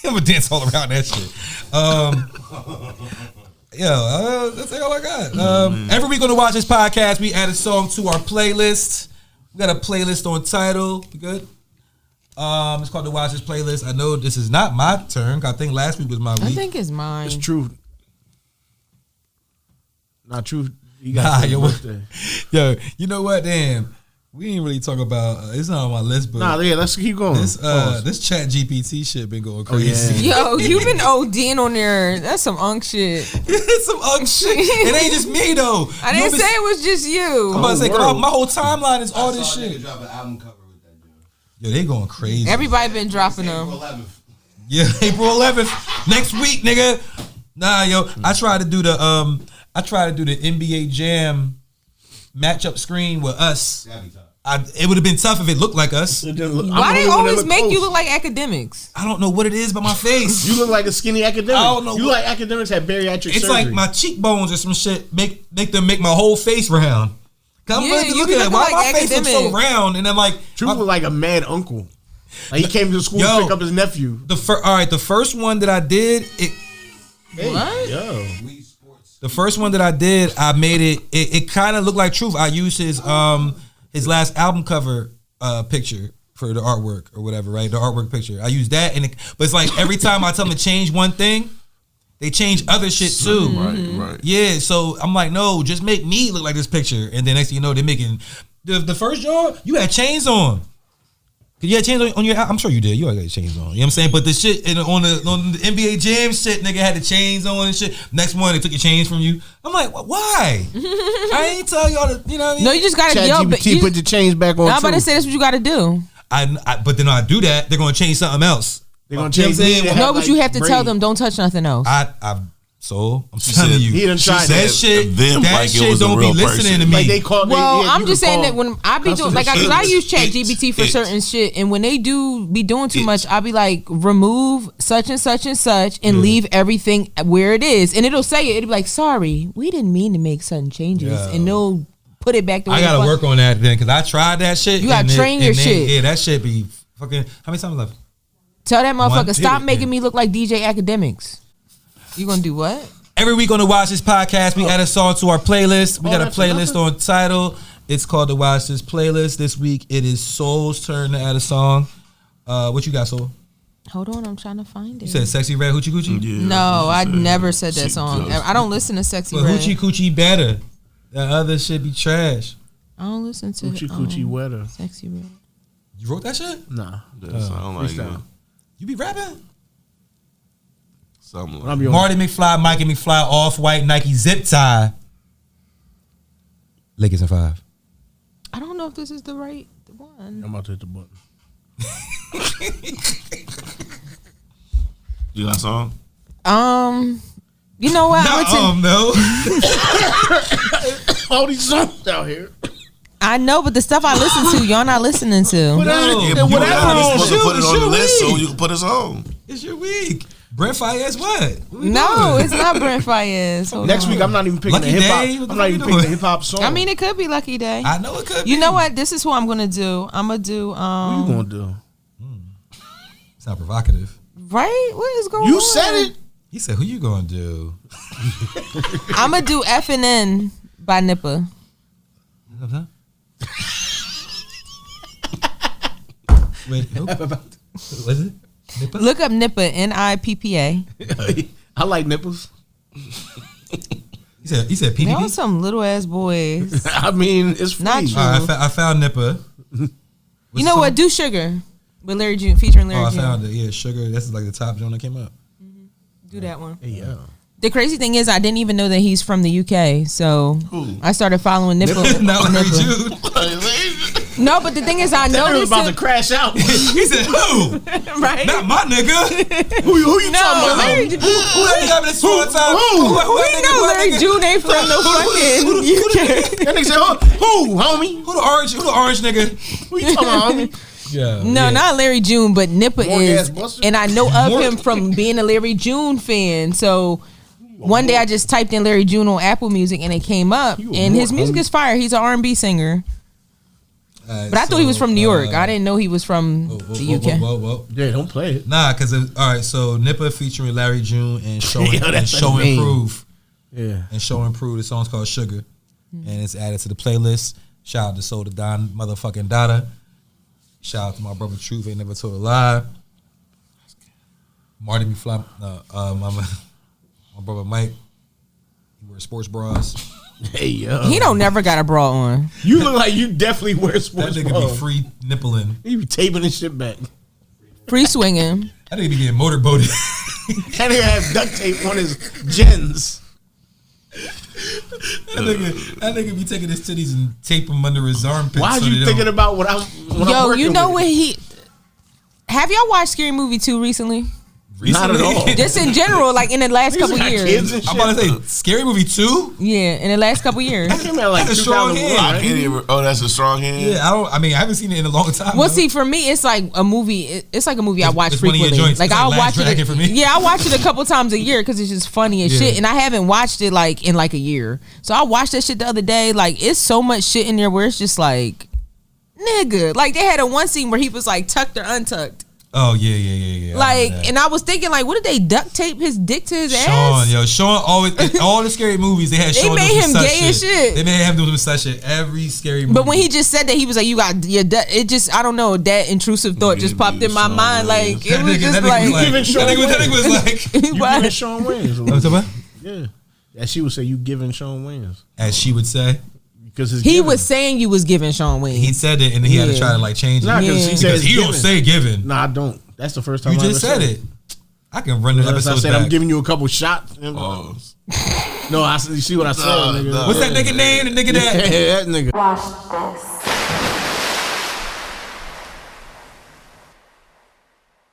gonna dance all around that shit. That's all I got. Every week on the Watch This podcast, we add a song to our playlist. We got a playlist on Tidal. We good? It's called the Watch This playlist. I know this is not my turn. I think last week was my week. I think it's mine. It's true. Not true. You got yo, you know what? Damn, we ain't really talk about. It's not on my list, but let's keep going. This Chat GPT shit been going crazy. Yo, you been ODing on there. That's some unk shit. It's some unk shit. It ain't just me though. I didn't say it was just you. I'm about to say my whole timeline is all this shit. Drop an album cover with that dude. Yo, they going crazy. Everybody been dropping them. April 11th. Yeah, April 11th. Next week, nigga. Nah, yo, I tried to do the NBA Jam matchup screen with us. That'd be tough. It would have been tough if it looked like us. Why they always make you look like academics? I don't know what it is about my face. You look like a skinny academic. I don't know. You like academics have bariatric surgery. It's like my cheekbones or some shit make my whole face round. Cause I'm really looking at why my face looks so round, and I'm like, Truth was like a mad uncle. Like he came to school to pick up his nephew. The first one that I did, What? Yo. The first one that I did, I made it kind of looked like Truth. I used his last album cover picture for the artwork or whatever, right? The artwork picture. I used that, but it's like every time I tell them to change one thing, they change other shit too. Right. Yeah, so I'm like, no, just make me look like this picture. And then next thing you know, they're making the first joint, you had chains on. Cause you had chains on your. I'm sure you did. You always had chains on. You know what I'm saying? But the shit on the NBA Jam shit, nigga had the chains on and shit. Next morning, they took your chains from you. I'm like, why? I ain't tell y'all to. You know what I mean? No, you just gotta ChatGPT put the chains back on. I'm about to say that's what you gotta do. But then when I do that, they're gonna change something else. They're gonna change. No, but you have to tell them don't touch nothing else. So I'm telling you, he done tried that shit. That like shit don't be listening to me. Like they call. I'm just saying that when I be doing like I use ChatGPT for certain shit, and when they do be doing too much, I be like remove such and such and such, and leave everything where it is, and it'll say it. It'll be like, sorry, we didn't mean to make sudden changes, and they'll put it back the way. I gotta work on that then, because I tried that shit. You gotta train your shit. Yeah, that shit be fucking. How many times left? Tell that motherfucker stop making me look like DJ Academics. You gonna do what? Every week on the Watch This podcast, we add a song to our playlist. We got a playlist on Tidal. It's called the Watch This playlist. This week, it is Soul's turn to add a song. What you got, Soul? Hold on, I'm trying to find it. You said Sexy Red Hoochie Coochie? Yeah, no, I never said that song. I don't listen to Sexy But Red. Hoochie Coochie better. That other shit be trash. I don't listen to Hoochie Coochie wetter. Sexy Red. You wrote that shit? Nah. I don't like that. You be rapping? Something like Marty McFly, Mikey McFly, Off-White, Nike zip tie. Lakers in 5. I don't know if this is the right one. I'm about to hit the button. You got a song? You know what? No. All these songs out here. I know, but the stuff I listen to, y'all not listening to. Put it on the list so you can put us on. It's your week. Brent Faiyaz, what? No, it's not Brent Faiyaz. Hold Next on. week, I'm not even picking Lucky the hip Day? hop. What the I'm not fuck even you picking the doing? hip hop song. I mean, it could be Lucky Day. I know it could be. You know what? This is who I'm gonna do. I'm gonna do. what you gonna do? It's not provocative. Right? What is going on? You said it. He said, "Who you gonna do?" I'm gonna do F&N by Nippa. Wait, nope. What is it? Nippa? Look up Nippa, Nippa. I like nipples. He said They PPP. are some little ass boys. I mean, it's free. Not true. All right, I found Nippa. What's You know the what? song? Do Sugar with Larry June, featuring Larry Oh, I June. found it. Yeah, Sugar. This is like the top joint that came up. Do that one. Hey, yeah. The crazy thing is, I didn't even know that he's from the UK. So Who? I started following Nippa. Not Larry Nippa. Jude. No, but the thing is, I That was noticed about him, to crash out. He said, "Who? right? Not my nigga. who you No, talking about? Larry, Who that nigga having this full time? Who? we know Larry June ain't from no fucking UK. That nigga said, who, homie? Who the orange nigga? Who you talking about, homie? Yeah. No, not Larry June, but Nippa Morgan is, ass Buster? and I know of Morgan. him from being a Larry June fan. So one day I just typed in Larry June on Apple Music and it came up, You a and his more music homie. is fire. He's an R&B singer, but I thought he was from New York. I didn't know he was from the UK. Whoa. Yeah, don't play it. Nah, because all right. So Nippa featuring Larry June and Show Yo, and that's Show amazing. Improve Yeah. and Show Improve. The song's called Sugar, and it's added to the playlist. Shout out to Soul to Don motherfucking Dada. Shout out to my brother Truth, ain't never told a lie. Marty McFly, my brother Mike. He wears sports bras. Hey, yo. He don't never got a bra on. You look like you definitely wear That sports nigga bra. be free nippling. He be taping his shit back. Free swinging. That nigga be getting motorboated. That nigga has duct tape on his gens. That nigga be taking his titties and tape them under his armpits. Why so are they you don't- thinking about what I'm Yo, working you know with? what he? Have y'all watched Scary Movie 2 recently? Not at all. Just in general, like in the last Niggas couple got years. kids and shit. I'm about to say Scary Movie 2. Yeah, in the last couple years. That came out like That's a strong 2001, hand. I right? can't even. Oh, that's a strong hand. Yeah, I haven't seen it in a long time. Well, though. see, for me, it's like a movie. It's like a movie I watch it's one of your frequently. joints. Like It's like I'll Last watch Dragon it. for me. Yeah, I watch it a couple times a year because it's just funny as Yeah. shit. And I haven't watched it like in like a year. So I watched that shit the other day. Like it's so much shit in there where it's just like, nigga. Like they had a one scene where he was like tucked or untucked. Oh yeah. I remember Like, that. and I was thinking like, what did they duct tape his dick to his Sean, ass? Sean always in all the scary movies they had. They Sean made doing him some gay as shit. They made him do such shit every scary movie. But when he just said that, he was like, "You got your." It just, I don't know, that intrusive thought just popped in my Sean mind. Like Wayans. it was just like, that nigga was like, You giving what? Sean Wayans. a What's little. up, Yeah. As she would say, you giving Sean Wayans. as she would say. Because He was saying you was giving Sean Wayne. He said it, and then he had to Yeah. try to like change it Nah, because Yeah. he because says he don't say given. Nah, I don't. That's the first time You I just ever said it. I can run the Unless I episode said back. I'm giving you a couple shots. Oh. No, you see what I said, nigga. nah. What's that nigga name? The nigga that Yeah, that nigga. Watch this.